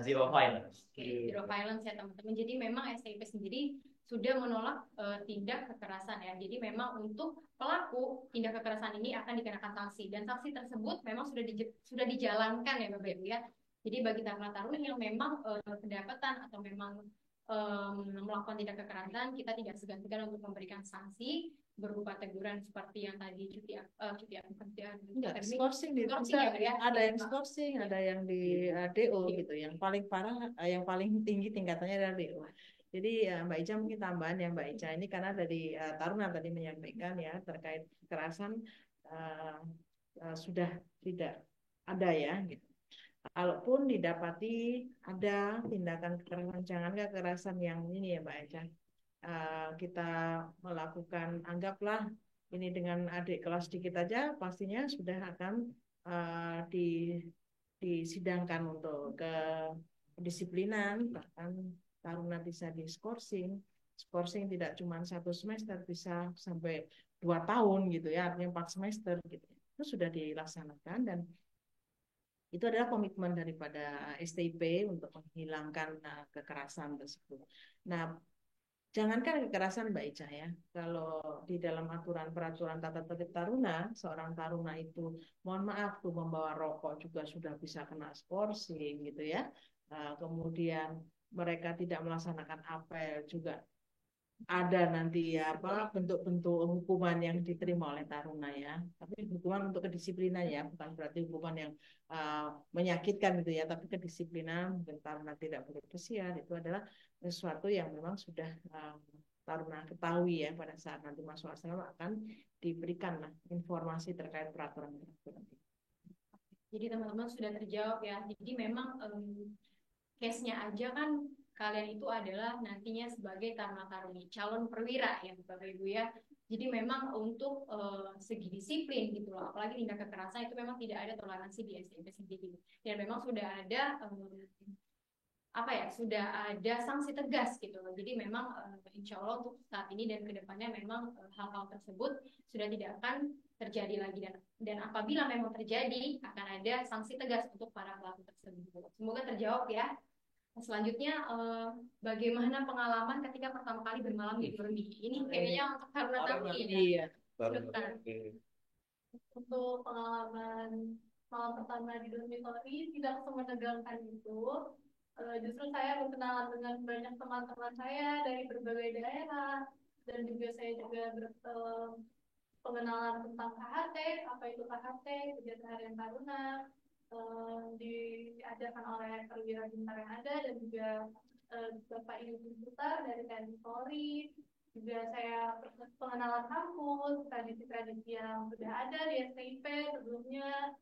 Zero violence. Zero violence ya teman-teman. Jadi memang STP sendiri sudah menolak tindak kekerasan ya. Jadi memang untuk pelaku tindak kekerasan ini akan dikenakan sanksi, dan sanksi tersebut memang sudah dijalankan ya Bapak Ibu ya. Jadi bagi taruna-taruna yang memang kedapatan atau memang melakukan tindak kekerasan, kita tidak segan-segan untuk memberikan sanksi berupa teguran seperti yang tadi skorsing ya, ada yang skorsing, ada yang di DO gitu. Yang paling parah, yang paling tinggi tingkatannya adalah DO. Jadi Mbak Ica mungkin tambahan ya Mbak Ica ini, karena dari taruna tadi menyampaikan ya terkait kekerasan sudah tidak ada ya gitu. Kalaupun didapati ada tindakan kekerasan, jangan kekerasan yang ini ya Mbak Ica, kita melakukan, anggaplah ini dengan adik kelas dikit aja, pastinya sudah akan disidangkan untuk kedisiplinan, bahkan taruna bisa diskorsing. Skorsing tidak cuma 1 semester, bisa sampai 2 tahun gitu ya, artinya 4 semester gitu. Itu sudah dilaksanakan, dan itu adalah komitmen daripada STIP untuk menghilangkan kekerasan tersebut. Nah, jangankan kekerasan Mbak Ica ya, kalau di dalam aturan peraturan tata tertib taruna, seorang taruna itu, mohon maaf tuh, membawa rokok juga sudah bisa kena skorsing gitu ya. Kemudian mereka tidak melaksanakan apel juga ada nanti ya apa bentuk-bentuk hukuman yang diterima oleh taruna ya. Tapi hukuman untuk kedisiplinan ya, bukan berarti hukuman yang menyakitkan gitu ya, tapi kedisiplinan mungkin taruna tidak boleh bersiar itu adalah sesuatu yang memang sudah taruna ketahui ya pada saat nanti masuk asrama akan diberikan lah informasi terkait peraturan-peraturan. Jadi teman-teman sudah terjawab ya. Jadi memang case-nya aja kan kalian itu adalah nantinya sebagai taruna-taruni calon perwira ya Bapak Ibu ya. Jadi memang untuk segi disiplin gitu loh, apalagi tindak kekerasan itu memang tidak ada toleransi di SMP sendiri. Dan memang sudah ada apa ya, sudah ada sanksi tegas gitu loh. Jadi memang insya Allah untuk saat ini dan kedepannya memang hal-hal tersebut sudah tidak akan terjadi lagi, dan apabila memang terjadi akan ada sanksi tegas untuk para pelaku tersebut. Semoga terjawab ya. Selanjutnya, bagaimana pengalaman ketika pertama kali bermalam di Dormi? Ini kayaknya untuk taruna-taruni ya. Iya. Silakan. Untuk pengalaman malam pertama di dormitory tidak semenegangkan itu. Justru saya berkenalan dengan banyak teman-teman saya dari berbagai daerah, dan juga saya juga pengenalan tentang KHT, apa itu KHT, kegiatan harian taruna, diajarkan oleh perwira Bintara yang ada, dan juga Bapak Ibu Putar dari TNI Polri. Juga saya pengenalan kampus, tradisi-tradisi yang sudah ada di STIP sebelumnya.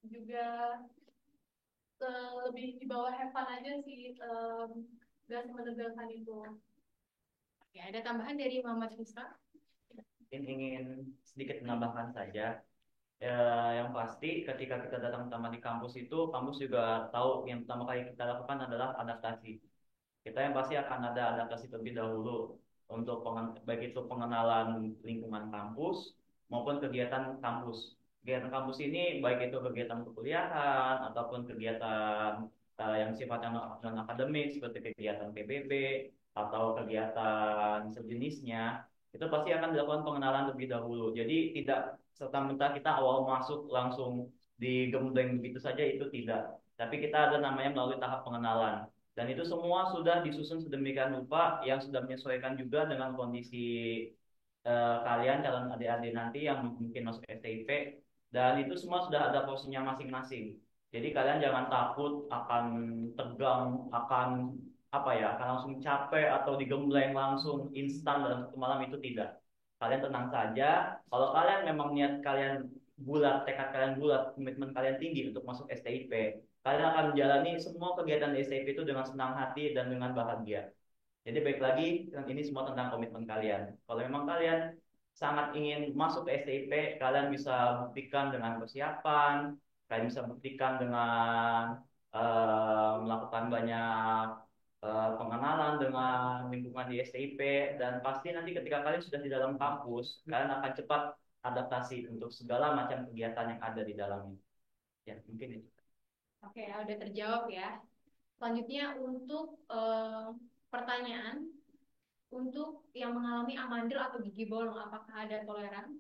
Juga lebih di bawah have fun aja sih, gak menegangkan itu. Oke, ada tambahan dari Muhammad Misra? Ingin sedikit menambahkan saja. Yang pasti ketika kita datang pertama di kampus itu, kampus juga tahu yang pertama kali kita lakukan adalah adaptasi. Kita yang pasti akan ada adaptasi terlebih dahulu untuk baik itu pengenalan lingkungan kampus maupun kegiatan kampus. Kegiatan kampus ini baik itu kegiatan perkuliahan ataupun kegiatan yang sifatnya non akademik seperti kegiatan PBB atau kegiatan sejenisnya, itu pasti akan dilakukan pengenalan lebih dahulu. Jadi tidak serta-merta kita awal masuk langsung digembleng begitu saja, itu tidak. Tapi kita ada namanya melalui tahap pengenalan. Dan itu semua sudah disusun sedemikian rupa yang sudah menyesuaikan juga dengan kondisi kalian calon adik-adik nanti yang mungkin masuk STIP, dan itu semua sudah ada porsinya masing-masing. Jadi kalian jangan takut akan tegang, akan apa ya, akan langsung capek atau digembleng langsung instan dalam satu malam, itu tidak. Kalian tenang saja. Kalau kalian memang niat kalian bulat, tekad kalian bulat, komitmen kalian tinggi untuk masuk STIP, kalian akan menjalani semua kegiatan di STIP itu dengan senang hati dan dengan bahagia. Jadi baik lagi, ini semua tentang komitmen kalian. Kalau memang kalian sangat ingin masuk ke STIP, kalian bisa buktikan dengan persiapan, kalian bisa buktikan dengan melakukan banyak pengenalan dengan lingkungan di STIP, dan pasti nanti ketika kalian sudah di dalam kampus, kalian akan cepat adaptasi untuk segala macam kegiatan yang ada di dalamnya. Ya, mungkin itu. Oke, udah terjawab ya. Selanjutnya untuk pertanyaan, untuk yang mengalami amandel atau gigi bolong, apakah ada toleran?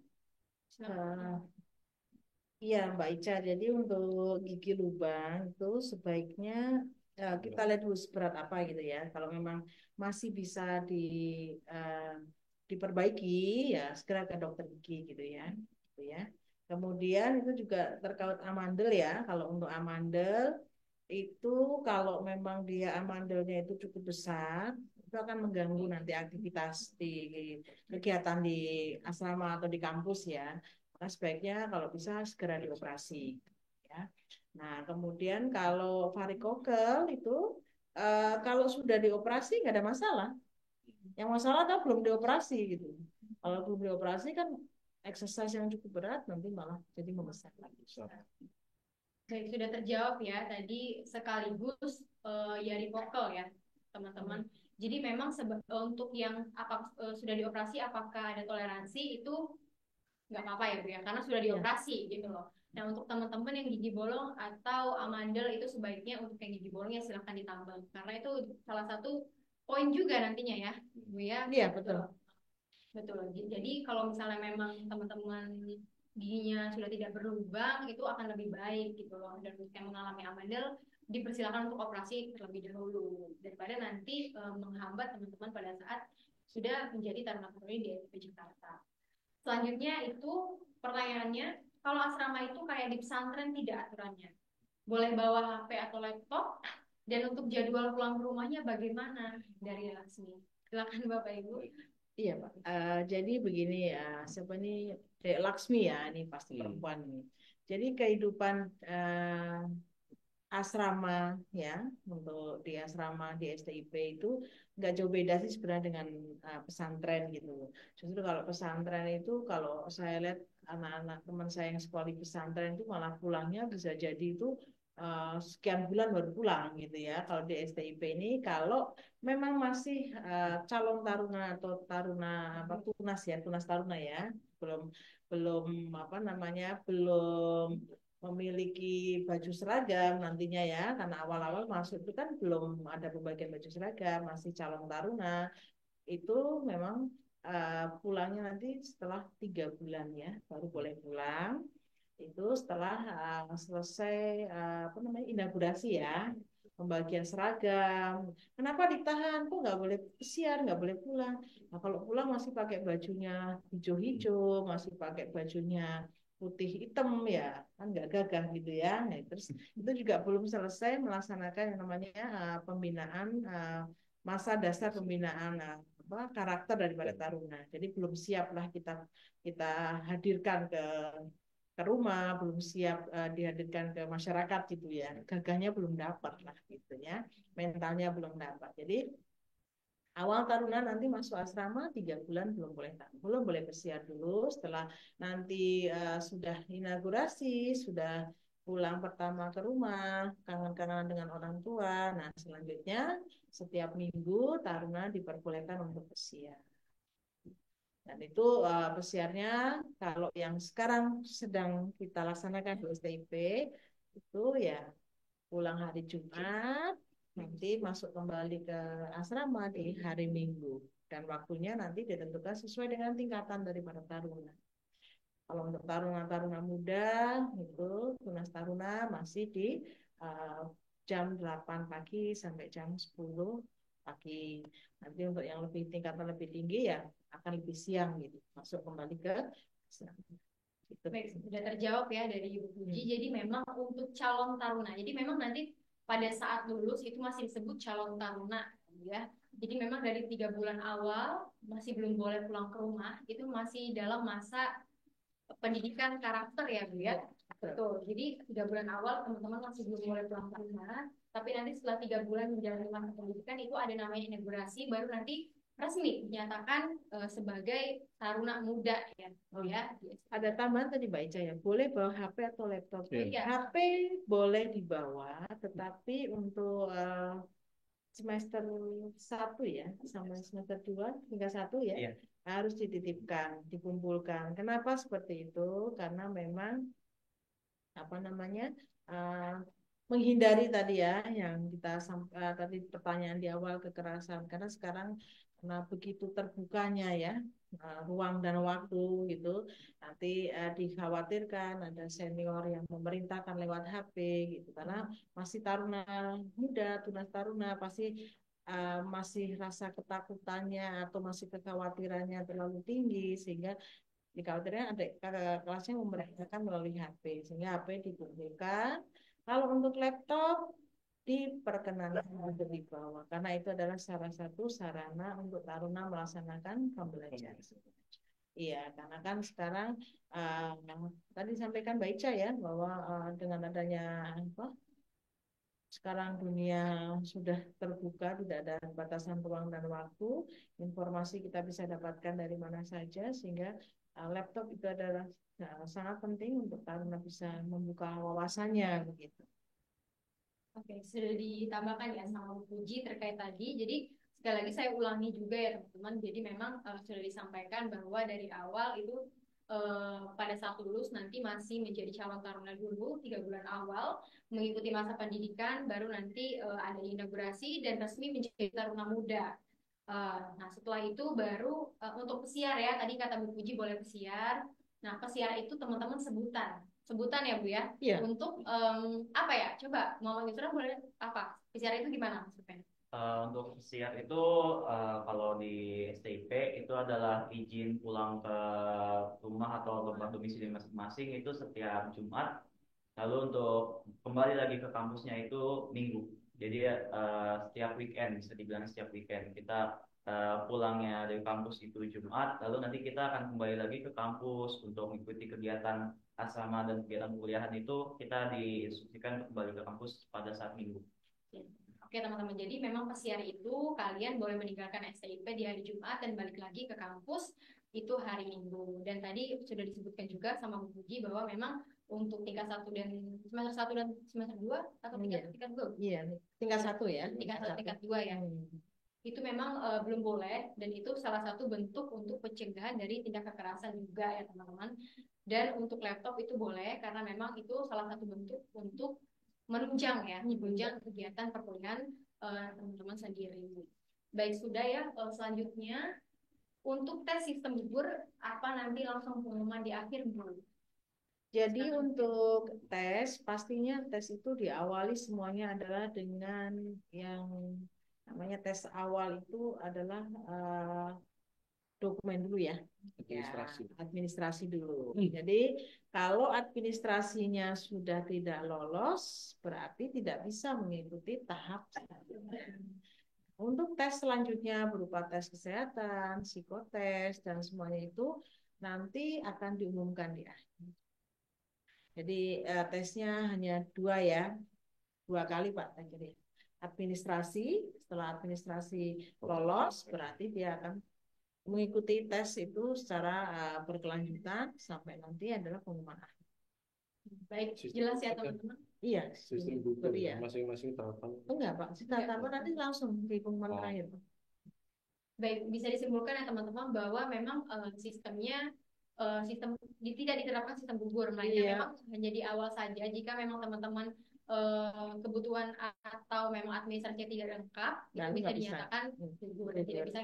Iya Mbak Ica, jadi untuk gigi lubang itu sebaiknya kita lihat dulu seberat apa gitu ya. Kalau memang masih bisa eh, diperbaiki ya segera ke dokter gigi gitu ya. Gitu ya. Kemudian itu juga terkait amandel ya. Kalau untuk amandel itu kalau memang dia amandelnya itu cukup besar, itu akan mengganggu nanti aktivitas di kegiatan di asrama atau di kampus ya. Maka sebaiknya kalau bisa segera dioperasi ya. Nah, kemudian kalau varikokel itu kalau sudah dioperasi nggak ada masalah. Yang masalah adalah belum dioperasi gitu. Kalau belum dioperasi kan exercise yang cukup berat nanti malah jadi membesar lagi. Baik, sudah terjawab ya tadi sekaligus Yari vokal ya teman-teman. Jadi memang untuk yang sudah dioperasi apakah ada toleransi itu nggak apa-apa ya Bu ya, karena sudah dioperasi gitu loh. Nah untuk teman-teman yang gigi bolong atau amandel itu sebaiknya untuk yang gigi bolong ya silahkan ditambal, karena itu salah satu poin juga nantinya ya Bu ya. Iya betul. Betul. Jadi kalau misalnya memang teman-teman giginya sudah tidak berlubang, itu akan lebih baik gitu loh. Dan untuk yang mengalami amandel, dipersilakan untuk operasi terlebih dahulu daripada nanti menghambat teman-teman pada saat sudah menjadi taruna-taruni di STIP Jakarta. Selanjutnya itu pertanyaannya, kalau asrama itu kayak di pesantren tidak aturannya? Boleh bawa HP atau laptop? Dan untuk jadwal pulang ke rumahnya bagaimana dari Laksmi? Silakan Bapak Ibu. Iya, Pak. Jadi begini ya, siapa nih? Dek Laksmi ya, ini pasti perempuan nih. Jadi kehidupan asrama ya, untuk di asrama di STIP itu nggak jauh beda sih sebenarnya dengan pesantren gitu. Justru kalau pesantren itu kalau saya lihat anak-anak teman saya yang sekolah di pesantren itu malah pulangnya bisa jadi itu sekian bulan baru pulang gitu ya. Kalau di STIP ini kalau memang masih calon taruna atau taruna apa tunas ya, tunas taruna ya, belum belum apa namanya, belum memiliki baju seragam nantinya ya, karena awal-awal masuk itu kan belum ada pembagian baju seragam, masih calon taruna, itu memang pulangnya nanti setelah 3 bulan ya, baru boleh pulang. Itu setelah selesai apa namanya, inaugurasi ya, pembagian seragam. Kenapa ditahan? Kok nggak boleh pesiar, nggak boleh pulang? Nah, kalau pulang masih pakai bajunya hijau-hijau, masih pakai bajunya putih hitam ya, kan nggak gagah gitu ya. Nah, terus itu juga belum selesai melaksanakan yang namanya pembinaan masa dasar pembinaan apa, karakter daripada taruna. Jadi belum siap lah kita kita hadirkan ke rumah, belum siap dihadirkan ke masyarakat gitu ya. Gagahnya belum dapat lah gitu ya. Mentalnya belum dapat. Jadi awal taruna nanti masuk asrama 3 bulan belum boleh bersiar dulu. Setelah nanti sudah inaugurasi, sudah pulang pertama ke rumah, kangen-kangenan dengan orang tua. Nah, selanjutnya setiap minggu taruna diperbolehkan untuk bersiar. Dan itu pesiarnya kalau yang sekarang sedang kita laksanakan di STIP itu ya pulang hari Jumat, nanti masuk kembali ke asrama di hari Minggu. Dan waktunya nanti ditentukan sesuai dengan tingkatan daripada taruna. Kalau untuk taruna-taruna muda itu tunas taruna masih di uh, jam 8 pagi sampai jam 10 pagi. Nanti untuk yang lebih tingkatan lebih tinggi ya akan lebih siang gitu. Masuk kembali ke asrama. Gitu. Baik, sudah terjawab ya dari Ibu Puji. Jadi memang untuk calon taruna. Jadi memang nanti pada saat lulus itu masih disebut calon taruna, ya. Jadi memang dari 3 bulan awal masih belum boleh pulang ke rumah. Itu masih dalam masa pendidikan karakter ya Bu ya. Betul. Jadi 3 bulan awal teman-teman masih belum boleh pulang ke rumah. Tapi nanti setelah 3 bulan menjalani masa pendidikan itu ada namanya inaugurasi, baru nanti resmi dinyatakan sebagai taruna muda ya. Oh, ya. ada tambahan tadi Mbak Ica ya, boleh bawa HP atau laptop. Iya. HP boleh dibawa, tetapi untuk semester 1 ya, sama semester 2 hingga 1 ya, Iya. harus dititipkan, dikumpulkan. Kenapa seperti itu? Karena memang apa namanya menghindari tadi ya yang kita tadi pertanyaan di awal, kekerasan, karena sekarang karena begitu terbukanya ya ruang dan waktu gitu, nanti dikhawatirkan ada senior yang memerintahkan lewat HP gitu, karena masih taruna muda, tunas taruna pasti masih rasa ketakutannya atau masih kekhawatirannya terlalu tinggi, sehingga dikhawatirkan ada kakak kelasnya memerintahkan melalui HP, sehingga HP dikumpulkan. Kalau untuk laptop diperkenankan untuk dibawa, karena itu adalah salah satu sarana untuk taruna melaksanakan pembelajaran. Iya, karena kan sekarang yang tadi sampaikan Mbak Ica ya, bahwa dengan adanya apa, sekarang dunia sudah terbuka, tidak ada batasan ruang dan waktu, informasi kita bisa dapatkan dari mana saja, sehingga laptop itu adalah sangat penting untuk taruna bisa membuka wawasannya begitu. Oke, sudah ditambahkan ya sama Bu Puji terkait tadi. Jadi sekali lagi saya ulangi juga ya teman-teman. Jadi memang sudah disampaikan bahwa dari awal itu pada saat lulus nanti masih menjadi calon taruna dulu 3 bulan awal, mengikuti masa pendidikan, baru nanti ada inaugurasi dan resmi menjadi taruna muda. Nah setelah itu baru untuk pesiar ya, tadi kata Bu Puji boleh pesiar. Nah pesiar itu teman-teman sebutan ya Bu ya. Iya. Untuk apa ya? Coba Muhammad Yusra boleh apa? PCR itu gimana maksudnya? Untuk siap itu kalau di STIP itu adalah izin pulang ke rumah atau tempat domisili masing-masing itu setiap Jumat. Lalu untuk kembali lagi ke kampusnya itu Minggu. Jadi setiap weekend, bisa dibilang setiap weekend kita pulangnya dari kampus itu Jumat, lalu nanti kita akan kembali lagi ke kampus untuk mengikuti kegiatan asrama dan kegiatan kuliahan itu kita diinstruksikan untuk kembali ke kampus pada saat Minggu. Oke teman-teman, jadi memang pas hari itu kalian boleh meninggalkan STIP di hari Jumat dan balik lagi ke kampus itu hari Minggu. Dan tadi sudah disebutkan juga sama Bu Puji bahwa memang untuk tingkat 1 dan semester 1 dan semester 2 atau tingkat 2? Iya, tingkat 1 ya. Tingkat 2 ya. Itu memang belum boleh dan itu salah satu bentuk untuk pencegahan dari tindak kekerasan juga ya teman-teman. Dan untuk laptop itu boleh karena memang itu salah satu bentuk untuk menunjang kegiatan perkuliahan teman-teman sendiri. Baik, sudah ya. Selanjutnya untuk tes sistem gugur apa nanti langsung pengumuman di akhir, Bu? Jadi untuk tes, pastinya tes itu diawali semuanya adalah dengan yang namanya tes awal itu adalah dokumen dulu ya. Administrasi. Ya, administrasi dulu. Jadi kalau administrasinya sudah tidak lolos, berarti tidak bisa mengikuti tahap selanjutnya. Untuk tes selanjutnya berupa tes kesehatan, psikotes, dan semuanya itu nanti akan diumumkan di akhir. Jadi tesnya hanya 2 ya, 2 kali Pak. Jadi administrasi, setelah administrasi lolos, berarti dia akan mengikuti tes itu secara berkelanjutan sampai nanti adalah pengumuman akhir. Baik, jelas ya teman-teman. Iya, Sistem gugur iya. masing-masing tahapan. Enggak Pak, tahapan nanti langsung di pengumuman terakhir. Baik, bisa disimpulkan ya teman-teman bahwa memang sistemnya tidak diterapkan sistem gugur, melainkan memang hanya di awal saja jika memang teman-teman kebutuhan atau memang administrasi tidak lengkap itu bisa dinyatakan gugur dan tidak bisa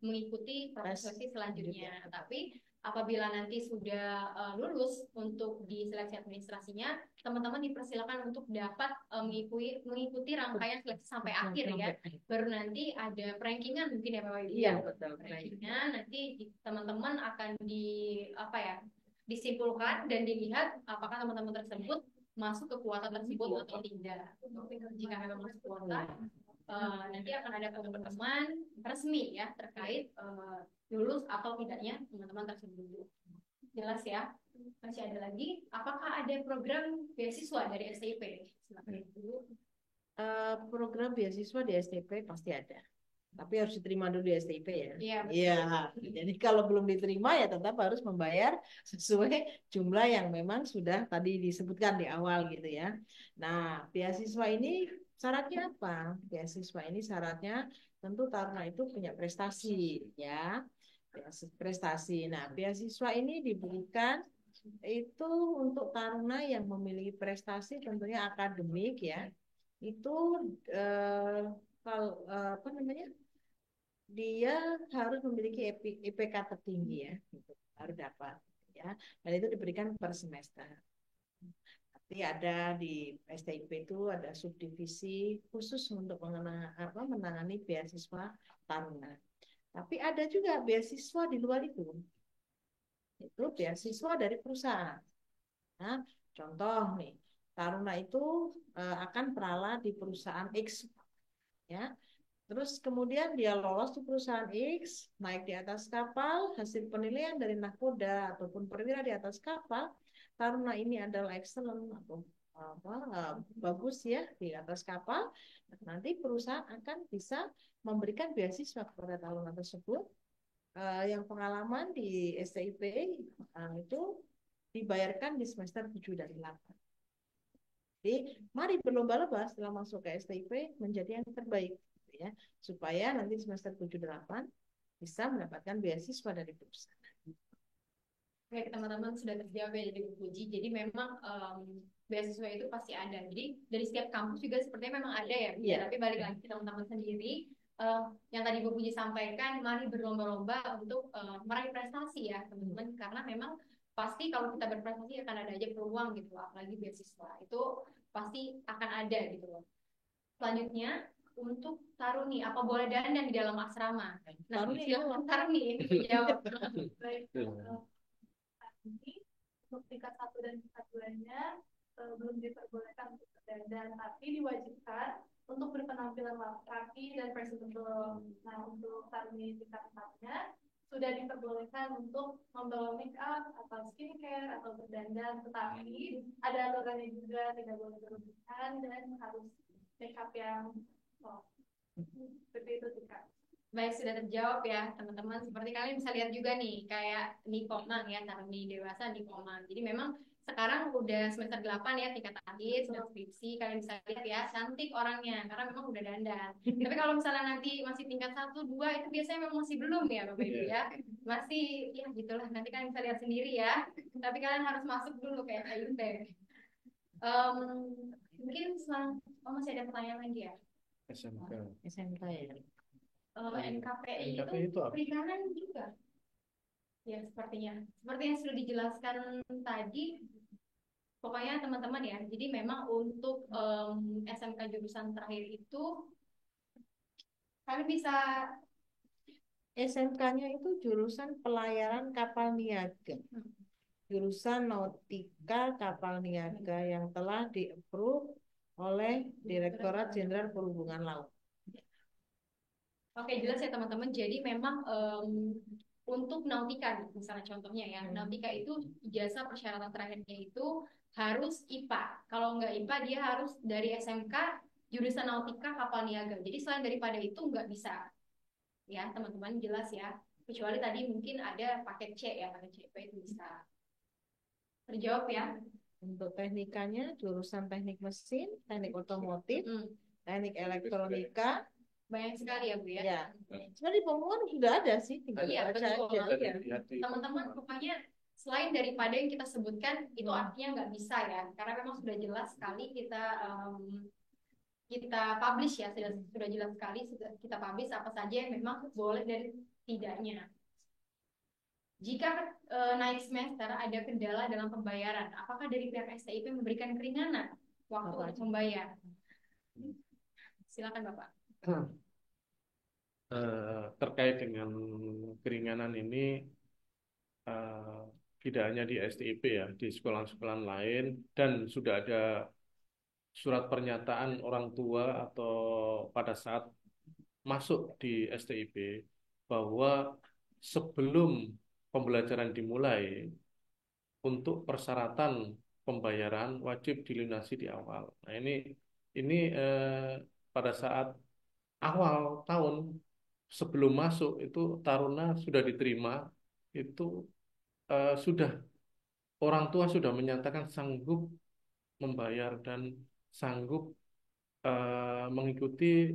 mengikuti proses seleksi selanjutnya. Tapi apabila nanti sudah lulus untuk di seleksi administrasinya, teman-teman dipersilakan untuk dapat mengikuti rangkaian seleksi sampai akhir ya. Baru nanti ada rankingan mungkin ya Bapak Ibu. Iya, betul. Rankingan nanti teman-teman akan disimpulkan dan dilihat apakah teman-teman tersebut masuk ke kuota tersebut atau tidak. Jika memang masuk kuota, nanti akan ada pengumuman resmi ya terkait lulus atau tidaknya teman-teman tersebut. Jelas ya? Masih ada lagi? Apakah ada program beasiswa dari STIP? Program beasiswa di STIP pasti ada. Tapi harus diterima dulu di STIP ya. Iya. Jadi kalau belum diterima ya tetap harus membayar sesuai jumlah yang memang sudah tadi disebutkan di awal gitu ya. Nah, beasiswa ini syaratnya apa? Beasiswa ini syaratnya tentu taruna itu punya prestasi ya. Prestasi. Nah, beasiswa ini diberikan itu untuk taruna yang memiliki prestasi tentunya akademik ya. Itu apa namanya? Dia harus memiliki IPK tertinggi ya, harus dapat ya, dan itu diberikan per semester. Nanti ada di STIP itu ada subdivisi khusus untuk menangani beasiswa taruna. Tapi ada juga beasiswa di luar itu beasiswa dari perusahaan. Nah, contoh nih, taruna itu akan peralat di perusahaan X ya. Terus kemudian dia lolos di perusahaan X, naik di atas kapal, hasil penilaian dari nahkoda ataupun perwira di atas kapal, taruna ini adalah excellent atau bagus ya di atas kapal, nanti perusahaan akan bisa memberikan beasiswa kepada taruna tersebut yang pengalaman di STIP itu dibayarkan di semester 7 dan 8. Jadi mari berlomba-lomba setelah masuk ke STIP menjadi yang terbaik ya, supaya nanti semester 7-8 bisa mendapatkan beasiswa dari perusahaan. Oke, teman-teman sudah terjawab ya dari Bu Puji. Jadi memang beasiswa itu pasti ada. Jadi dari setiap kampus juga sepertinya memang ada ya. Yeah. Tapi balik lagi ke teman-teman sendiri. Yang tadi Bu Puji sampaikan, mari berlomba-lomba untuk meraih prestasi ya teman-teman. Karena memang pasti kalau kita berprestasi akan ada aja peluang gitu. Apalagi beasiswa. Itu pasti akan ada gitu loh. Selanjutnya, untuk Taruni, apa boleh dandan di dalam asrama? Nah, Taruni silakan Taruni ini jawab. Baik, Iya. ini untuk tingkat 1 dan tingkat 2-nya belum diperbolehkan untuk berdandan, tapi diwajibkan untuk berpenampilan rapi dan presentable. Nah, untuk Taruni tingkat 4-nya sudah diperbolehkan untuk membawa make up atau skincare atau berdandan, tetapi ada aturannya juga, tidak boleh berlebihan dan harus make up yang soft. Seperti itu sih, Kak. Baik, sudah terjawab ya teman-teman. Seperti kalian bisa lihat juga nih, kayak Nikomang ya, Taruni dewasa Nikomang. Jadi memang sekarang udah semester 8 ya, tingkat akhir, sudah skripsi. Kalian bisa lihat ya, cantik orangnya, karena memang udah dandan. Tapi kalau misalnya nanti masih tingkat 1, 2, itu biasanya memang masih belum ya Bapak Ibu ya. Masih, ya gitulah, nanti kalian bisa lihat sendiri ya. Tapi kalian harus masuk dulu kayak Ayu Teh. Mungkin masih ada pertanyaan lagi ya? SMK. SMK ya. NKPI NKPI itu apa? perikanan juga. Ya, sepertinya. Seperti yang sudah dijelaskan tadi, pokoknya teman-teman ya. Jadi memang untuk SMK jurusan terakhir itu, kalian bisa SMK-nya itu jurusan pelayaran kapal niaga. Jurusan Nautika Kapal Niaga yang telah di-approve oleh Direktorat Jenderal Perhubungan Laut. Oke, jelas ya teman-teman. Jadi memang untuk nautika, misalnya contohnya ya, nautika itu ijazah persyaratan terakhirnya itu harus IPA. Kalau nggak IPA, dia harus dari SMK jurusan nautika kapal niaga. Jadi selain daripada itu nggak bisa. Ya, teman-teman jelas ya. Kecuali tadi mungkin ada paket C ya, paket CP itu bisa. Terjawab ya? Untuk teknikanya jurusan teknik mesin, teknik otomotif, teknik elektronika. Banyak sekali ya Bu ya. Ya, sebenarnya di pengumuman sudah ada sih, tinggal Iya, baca betul. aja. Iya. Teman-teman pokoknya selain daripada yang kita sebutkan itu artinya nggak bisa ya, karena memang sudah jelas sekali kita publish ya, sudah jelas sekali kita publish apa saja yang memang boleh dan tidaknya. Jika naik semester ada kendala dalam pembayaran, apakah dari pihak STIP memberikan keringanan waktu untuk membayar? Silakan Bapak. Terkait dengan keringanan ini eh, tidak hanya di STIP ya, di sekolah-sekolah lain dan sudah ada surat pernyataan orang tua atau pada saat masuk di STIP bahwa sebelum pembelajaran dimulai untuk persyaratan pembayaran wajib dilunasi di awal. Nah ini pada saat awal tahun sebelum masuk itu taruna sudah diterima itu sudah orang tua sudah menyatakan sanggup membayar dan sanggup mengikuti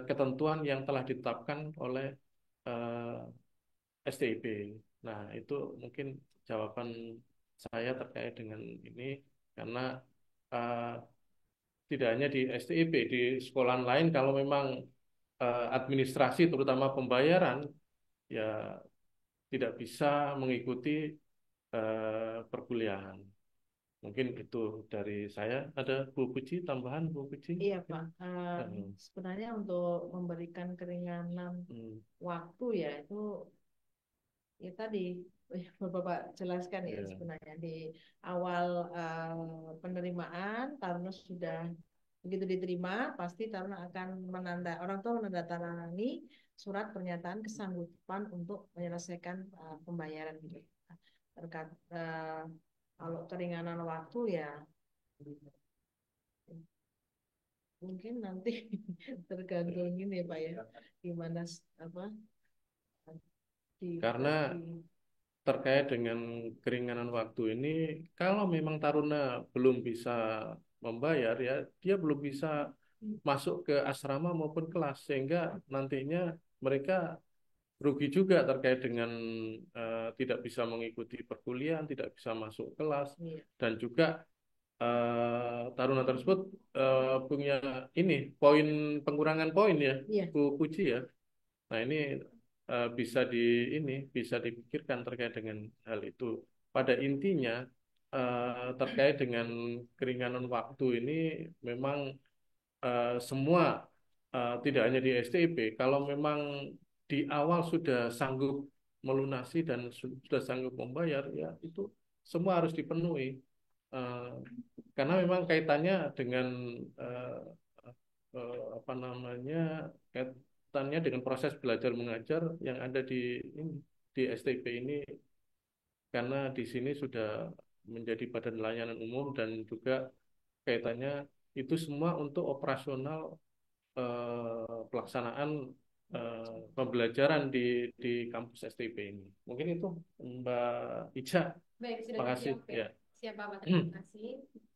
ketentuan yang telah ditetapkan oleh eh, STIP. Nah, itu mungkin jawaban saya terkait dengan ini karena eh, tidak hanya di STIP, di sekolah lain kalau memang administrasi terutama pembayaran ya tidak bisa mengikuti perkuliahan. Mungkin itu dari saya. Ada Bu Puji, tambahan Bu Puji? Iya Pak, sebenarnya untuk memberikan keringanan waktu ya itu ya tadi Bapak jelaskan ya sebenarnya di awal penerimaan Taruna sudah begitu diterima pasti Taruna akan orang tua menandatangani surat pernyataan kesanggupan untuk menyelesaikan pembayaran gitu. Terkait kalau keringanan waktu ya mungkin nanti tergantung ini ya Pak ya gimana apa Karena terkait dengan keringanan waktu ini, kalau memang taruna belum bisa membayar ya, dia belum bisa masuk ke asrama maupun kelas, sehingga nantinya mereka rugi juga terkait dengan tidak bisa mengikuti perkuliahan, tidak bisa masuk kelas, dan juga taruna tersebut punya ini poin pengurangan poin ya, Bu Puji ya. Nah ini bisa dipikirkan terkait dengan hal itu. Pada intinya terkait dengan keringanan waktu ini memang semua tidak hanya di STIP, kalau memang di awal sudah sanggup melunasi dan sudah sanggup membayar, ya itu semua harus dipenuhi. Eh, karena memang kaitannya dengan eh, apa namanya, kaitannya dengan proses belajar mengajar yang ada di STIP ini, karena di sini sudah menjadi badan layanan umum dan juga kaitannya itu semua untuk operasional pelaksanaan pembelajaran di kampus STIP ini. Mungkin itu Mbak Ica. Baik, sudah Makasih terjawab ya. ya. Siap Bapak, terima kasih.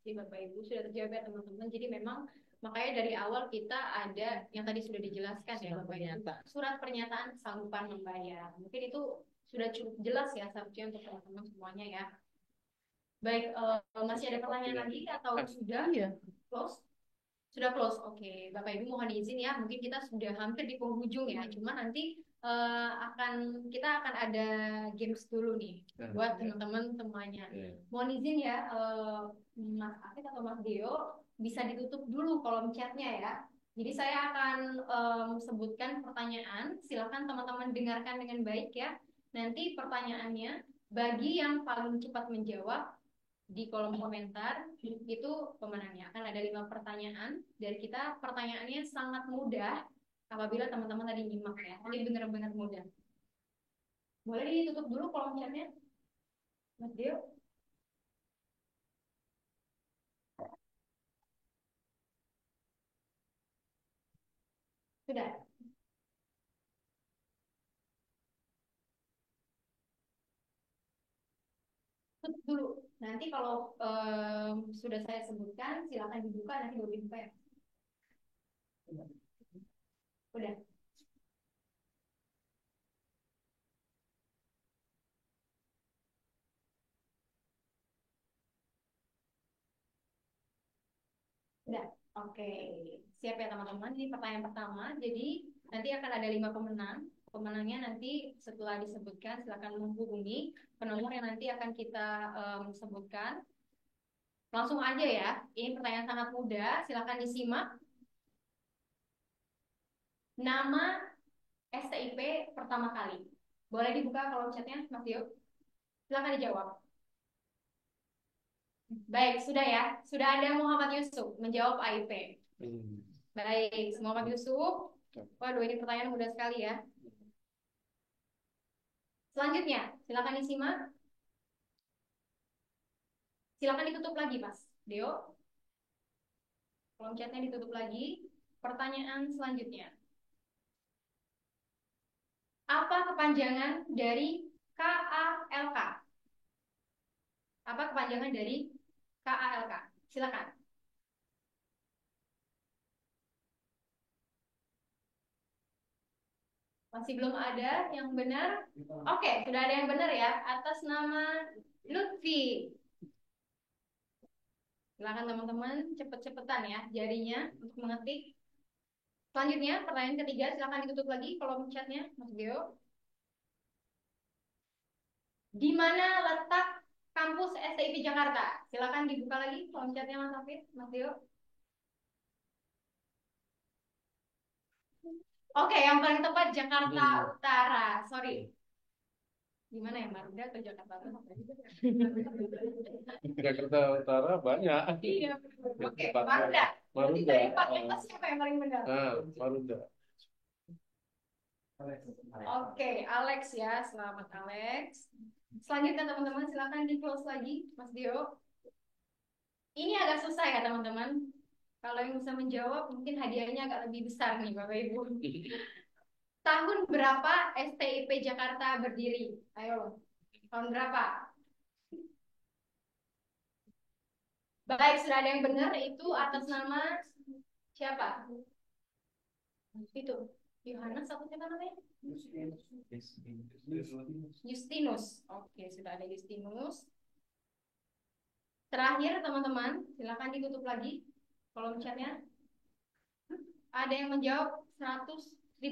Jadi Bapak Ibu sudah terjawab ya teman-teman. Jadi memang makanya dari awal kita ada yang tadi sudah dijelaskan ya Bapak Ibu. Surat pernyataan kesanggupan membayar. Mungkin itu sudah cukup jelas ya seharusnya untuk teman-teman semuanya ya. Baik, masih ada pertanyaan lagi atau sudah? Iya. Close? Sudah close, oke. Bapak Ibu mohon izin ya, mungkin kita sudah hampir di penghujung ya. Cuma nanti kita akan ada games dulu nih buat teman-teman semuanya. Mohon izin ya, Mas Afid atau Mas Deo bisa ditutup dulu kolom chatnya ya. Jadi saya akan sebutkan pertanyaan, silakan teman-teman dengarkan dengan baik ya. Nanti pertanyaannya bagi yang paling cepat menjawab di kolom komentar itu pemenangnya. Akan ada 5 pertanyaan dari kita. Pertanyaannya sangat mudah apabila teman-teman tadi nyimak ya. Ini benar-benar mudah. Boleh ditutup dulu kolom chatnya, Mas Dio? Sudah. Tutup dulu. Nanti kalau sudah saya sebutkan, silakan dibuka, nanti baru dibuka ya. Udah. Udah. Oke. Siap ya teman-teman. Ini pertanyaan pertama. Jadi nanti akan ada 5 pemenang. Pemenangnya nanti setelah disebutkan silakan menghubungi penomor yang nanti akan kita sebutkan. Langsung aja ya. Ini pertanyaan sangat mudah. Silakan disimak. Nama STIP pertama kali. Boleh dibuka kolom chatnya, Mas Dio? Silakan dijawab. Baik, sudah ya. Sudah ada Muhammad Yusuf menjawab AIP. Baik, Muhammad Yusuf. Waduh, ini pertanyaan mudah sekali ya. Selanjutnya, silakan disimak. Silakan ditutup lagi, Mas Deo. Kolom chatnya ditutup lagi. Pertanyaan selanjutnya. Apa kepanjangan dari KALK? Apa kepanjangan dari KALK? Silakan. Masih belum ada yang benar? Oke, sudah ada yang benar ya. Atas nama Lutfi. Silakan teman-teman cepet-cepetan ya jarinya untuk mengetik. Selanjutnya, pertanyaan ketiga, silakan ditutup lagi kolom chatnya, Mas Geo. Di mana letak kampus STIP Jakarta? Silakan dibuka lagi kolom chatnya, Mas Hafid, Mas Geo. Oke, yang paling tepat Jakarta Utara. Sorry. Gimana ya, Marunda atau Jakarta Utara? Jakarta Utara banyak. Iya. Oke, Marunda. Jadi dari empat itu siapa yang paling benar? Marunda. Oke, Alex ya. Selamat Alex. Selanjutnya teman-teman silakan di close lagi, Mas Dio. Ini agak susah ya teman-teman. Kalau yang bisa menjawab mungkin hadiahnya agak lebih besar nih Bapak Ibu. Tahun berapa STIP Jakarta berdiri? Ayo, tahun berapa? Baik, sudah ada yang benar, itu atas nama siapa? Itu Yohanes, satu siapa namanya? Justinus. Oke, sudah ada Justinus. Terakhir teman-teman, silakan ditutup lagi kolom chatnya. Ada yang menjawab 1954.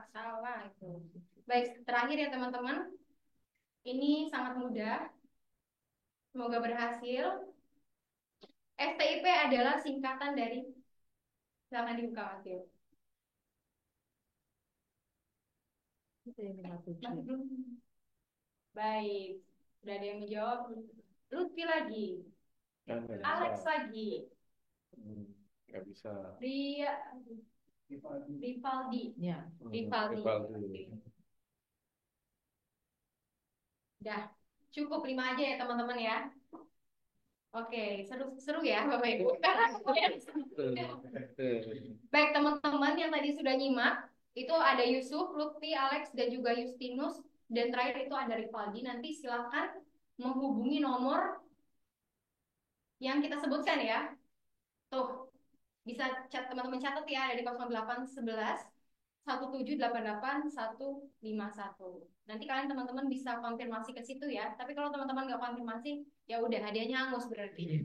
Salah itu. Baik, terakhir ya teman-teman. Ini sangat mudah. Semoga berhasil. STIP adalah singkatan dari Silakan dibuka Mas Tio. Baik, sudah ada yang menjawab. Lutfi lagi, Nggak Alex bisa. lagi, Nggak bisa. Ria, Rivaldi, Ya. Rivaldi. Rivaldi. Udah, cukup 5 aja ya teman-teman ya. Oke, seru ya Bapak Ibu. Baik teman-teman yang tadi sudah nyimak, itu ada Yusuf, Lutfi, Alex, dan juga Justinus. Dan terakhir itu ada Rivaldi. Nanti silakan menghubungi nomor yang kita sebutkan ya. Tuh, bisa teman-teman catat ya, ada di 0811 1788 151. Nanti kalian teman-teman bisa konfirmasi ke situ ya. Tapi kalau teman-teman nggak konfirmasi, ya udah hadiahnya hangus berarti.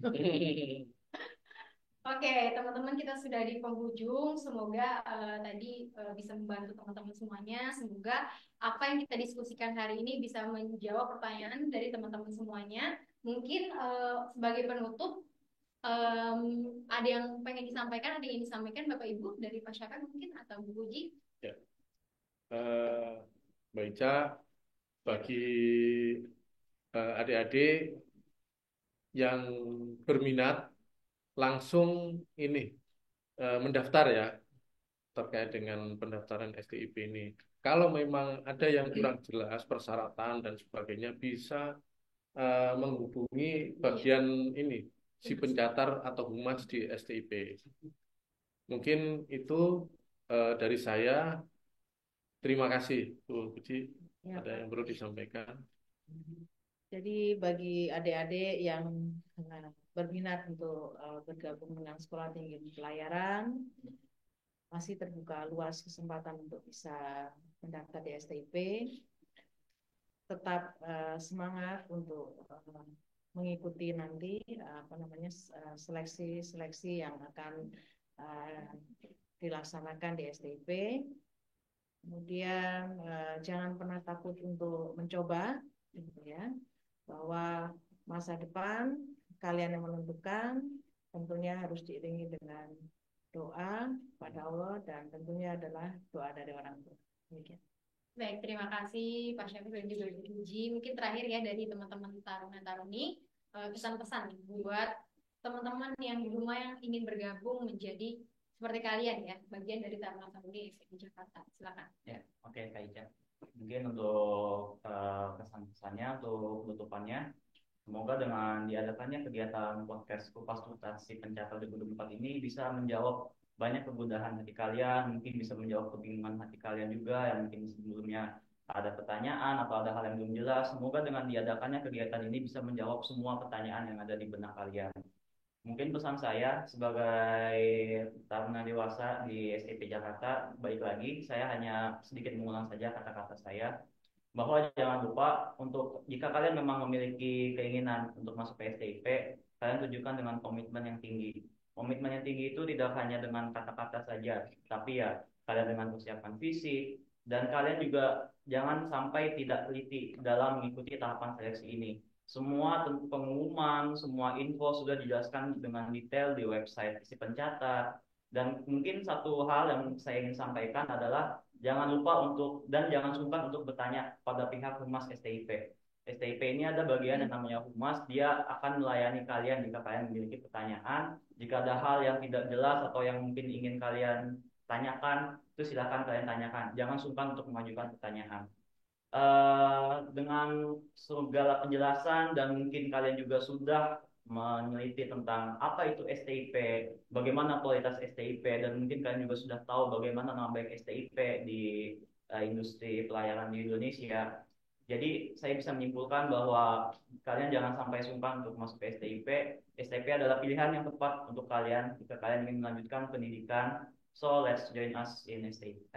Oke, teman-teman kita sudah di penghujung. Semoga tadi bisa membantu teman-teman semuanya. Semoga apa yang kita diskusikan hari ini bisa menjawab pertanyaan dari teman-teman semuanya. Mungkin sebagai penutup, ada yang pengen disampaikan, ada yang ingin disampaikan Bapak Ibu dari Pak Syafan mungkin atau Bu Puji? Ya. Mbak Ica, bagi adik-adik yang berminat langsung ini mendaftar ya terkait dengan pendaftaran STIP ini. Kalau memang ada yang kurang jelas persyaratan dan sebagainya bisa menghubungi bagian ini si pencatat atau humas di STIP. Mungkin itu dari saya. Terima kasih Bu Puji. Ya, Ada yang perlu disampaikan? jadi bagi adik-adik yang berminat untuk bergabung dengan Sekolah Tinggi Pelayaran, masih terbuka luas kesempatan untuk bisa mendaftar di STIP. Tetap semangat untuk mengikuti nanti seleksi yang akan dilaksanakan di STIP. Kemudian jangan pernah takut untuk mencoba, gitu ya, bahwa masa depan kalian yang menentukan, tentunya harus diiringi dengan doa pada Allah dan tentunya adalah doa dari orang tua. Demikian. Baik, terima kasih Pak Syafir dan juga Bu Puji. Mungkin terakhir ya dari teman-teman Taruna-Taruni, pesan-pesan buat teman-teman yang di rumah yang ingin bergabung menjadi seperti kalian ya, bagian dari Taruna-Taruni STI Jakarta. Silakan. Ya, oke Kak Ica. Mungkin untuk kesan-pesannya, untuk penutupannya, semoga dengan diadakannya kegiatan podcast Kupas Tuntas si Pencatat 2024 ini bisa menjawab banyak kemudahan hati kalian, mungkin bisa menjawab kebingungan hati kalian juga yang mungkin sebelumnya ada pertanyaan atau ada hal yang belum jelas. Semoga dengan diadakannya kegiatan ini bisa menjawab semua pertanyaan yang ada di benak kalian. Mungkin pesan saya sebagai taruna dewasa di STP Jakarta, baik lagi, saya hanya sedikit mengulang saja kata-kata saya, bahwa jangan lupa untuk jika kalian memang memiliki keinginan untuk masuk ke STIP, kalian tunjukkan dengan komitmen yang tinggi. Komitmen yang tinggi itu tidak hanya dengan kata-kata saja, tapi ya kalian dengan persiapan fisik, dan kalian juga jangan sampai tidak teliti dalam mengikuti tahapan seleksi ini. Semua pengumuman, semua info sudah dijelaskan dengan detail di website si pencatat. Dan mungkin satu hal yang saya ingin sampaikan adalah jangan lupa jangan sungkan untuk bertanya pada pihak Humas STIP. STIP ini ada bagian yang namanya Humas, dia akan melayani kalian jika kalian memiliki pertanyaan. Jika ada hal yang tidak jelas atau yang mungkin ingin kalian tanyakan, itu silakan kalian tanyakan. Jangan sungkan untuk mengajukan pertanyaan. Dengan segala penjelasan dan mungkin kalian juga sudah meneliti tentang apa itu STIP, bagaimana kualitas STIP, dan mungkin kalian juga sudah tahu bagaimana nama baik STIP di industri pelayaran di Indonesia. Jadi saya bisa menyimpulkan bahwa kalian jangan sampai sungkan untuk masuk ke STIP. STIP adalah pilihan yang tepat untuk kalian jika kalian ingin melanjutkan pendidikan. So let's join us in STIP.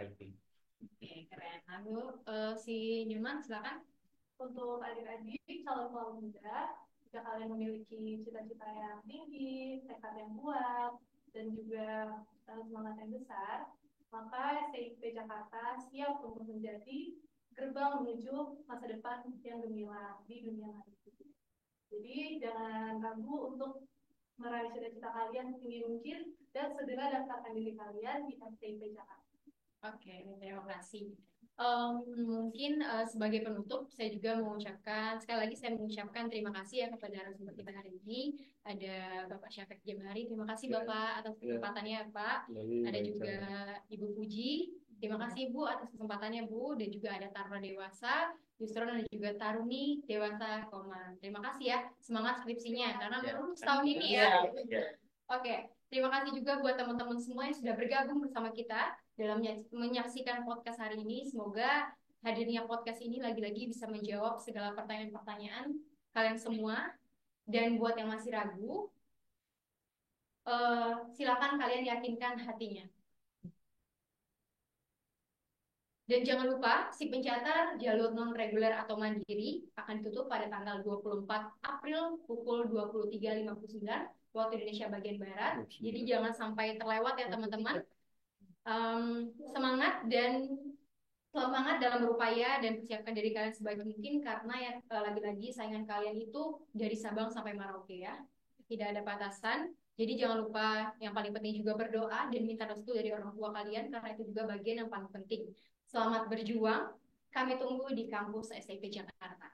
Oke, keren. Lalu si Nyoman silakan. Untuk adik-adik calon muda, jika kalian memiliki cita-cita yang tinggi, tekad yang kuat, dan juga semangat yang besar, maka STIP Jakarta siap untuk menjadi gerbang menuju masa depan yang gemilang di dunia nanti. Jadi jangan ragu untuk meraih cita-cita kalian tinggi mungkin dan segera daftarkan diri kalian di STIP Jakarta. Oke, terima kasih. Mungkin sebagai penutup, saya juga mengucapkan, sekali lagi saya mengucapkan terima kasih ya kepada narasumber kita hari ini. Ada Bapak Syafiq Jemari, terima kasih Bapak atas kesempatannya Pak. Ada juga Ibu Puji, terima kasih Bu atas kesempatannya Bu. Dan juga ada Taruna Dewasa, Yusron dan juga Taruni Dewasa Komang. Terima kasih ya, semangat skripsinya, karena lulus tahun ini ya. Oke, terima kasih juga buat teman-teman semua yang sudah bergabung bersama kita dalam menyaksikan podcast hari ini. Semoga hadirnya podcast ini lagi-lagi bisa menjawab segala pertanyaan-pertanyaan kalian semua. Dan buat yang masih ragu, silakan kalian yakinkan hatinya. Dan jangan lupa, si pencatat jalur non-reguler atau mandiri akan ditutup pada tanggal 24 April pukul 23.59 waktu Indonesia bagian Barat. Jadi jangan sampai terlewat ya teman-teman. Semangat dan semangat dalam berupaya dan persiapkan diri kalian sebaik mungkin, karena ya lagi-lagi saingan kalian itu dari Sabang sampai Merauke ya, tidak ada batasan. Jadi jangan lupa, yang paling penting juga berdoa dan minta restu dari orang tua kalian, karena itu juga bagian yang paling penting. Selamat berjuang, kami tunggu di kampus STP Jakarta.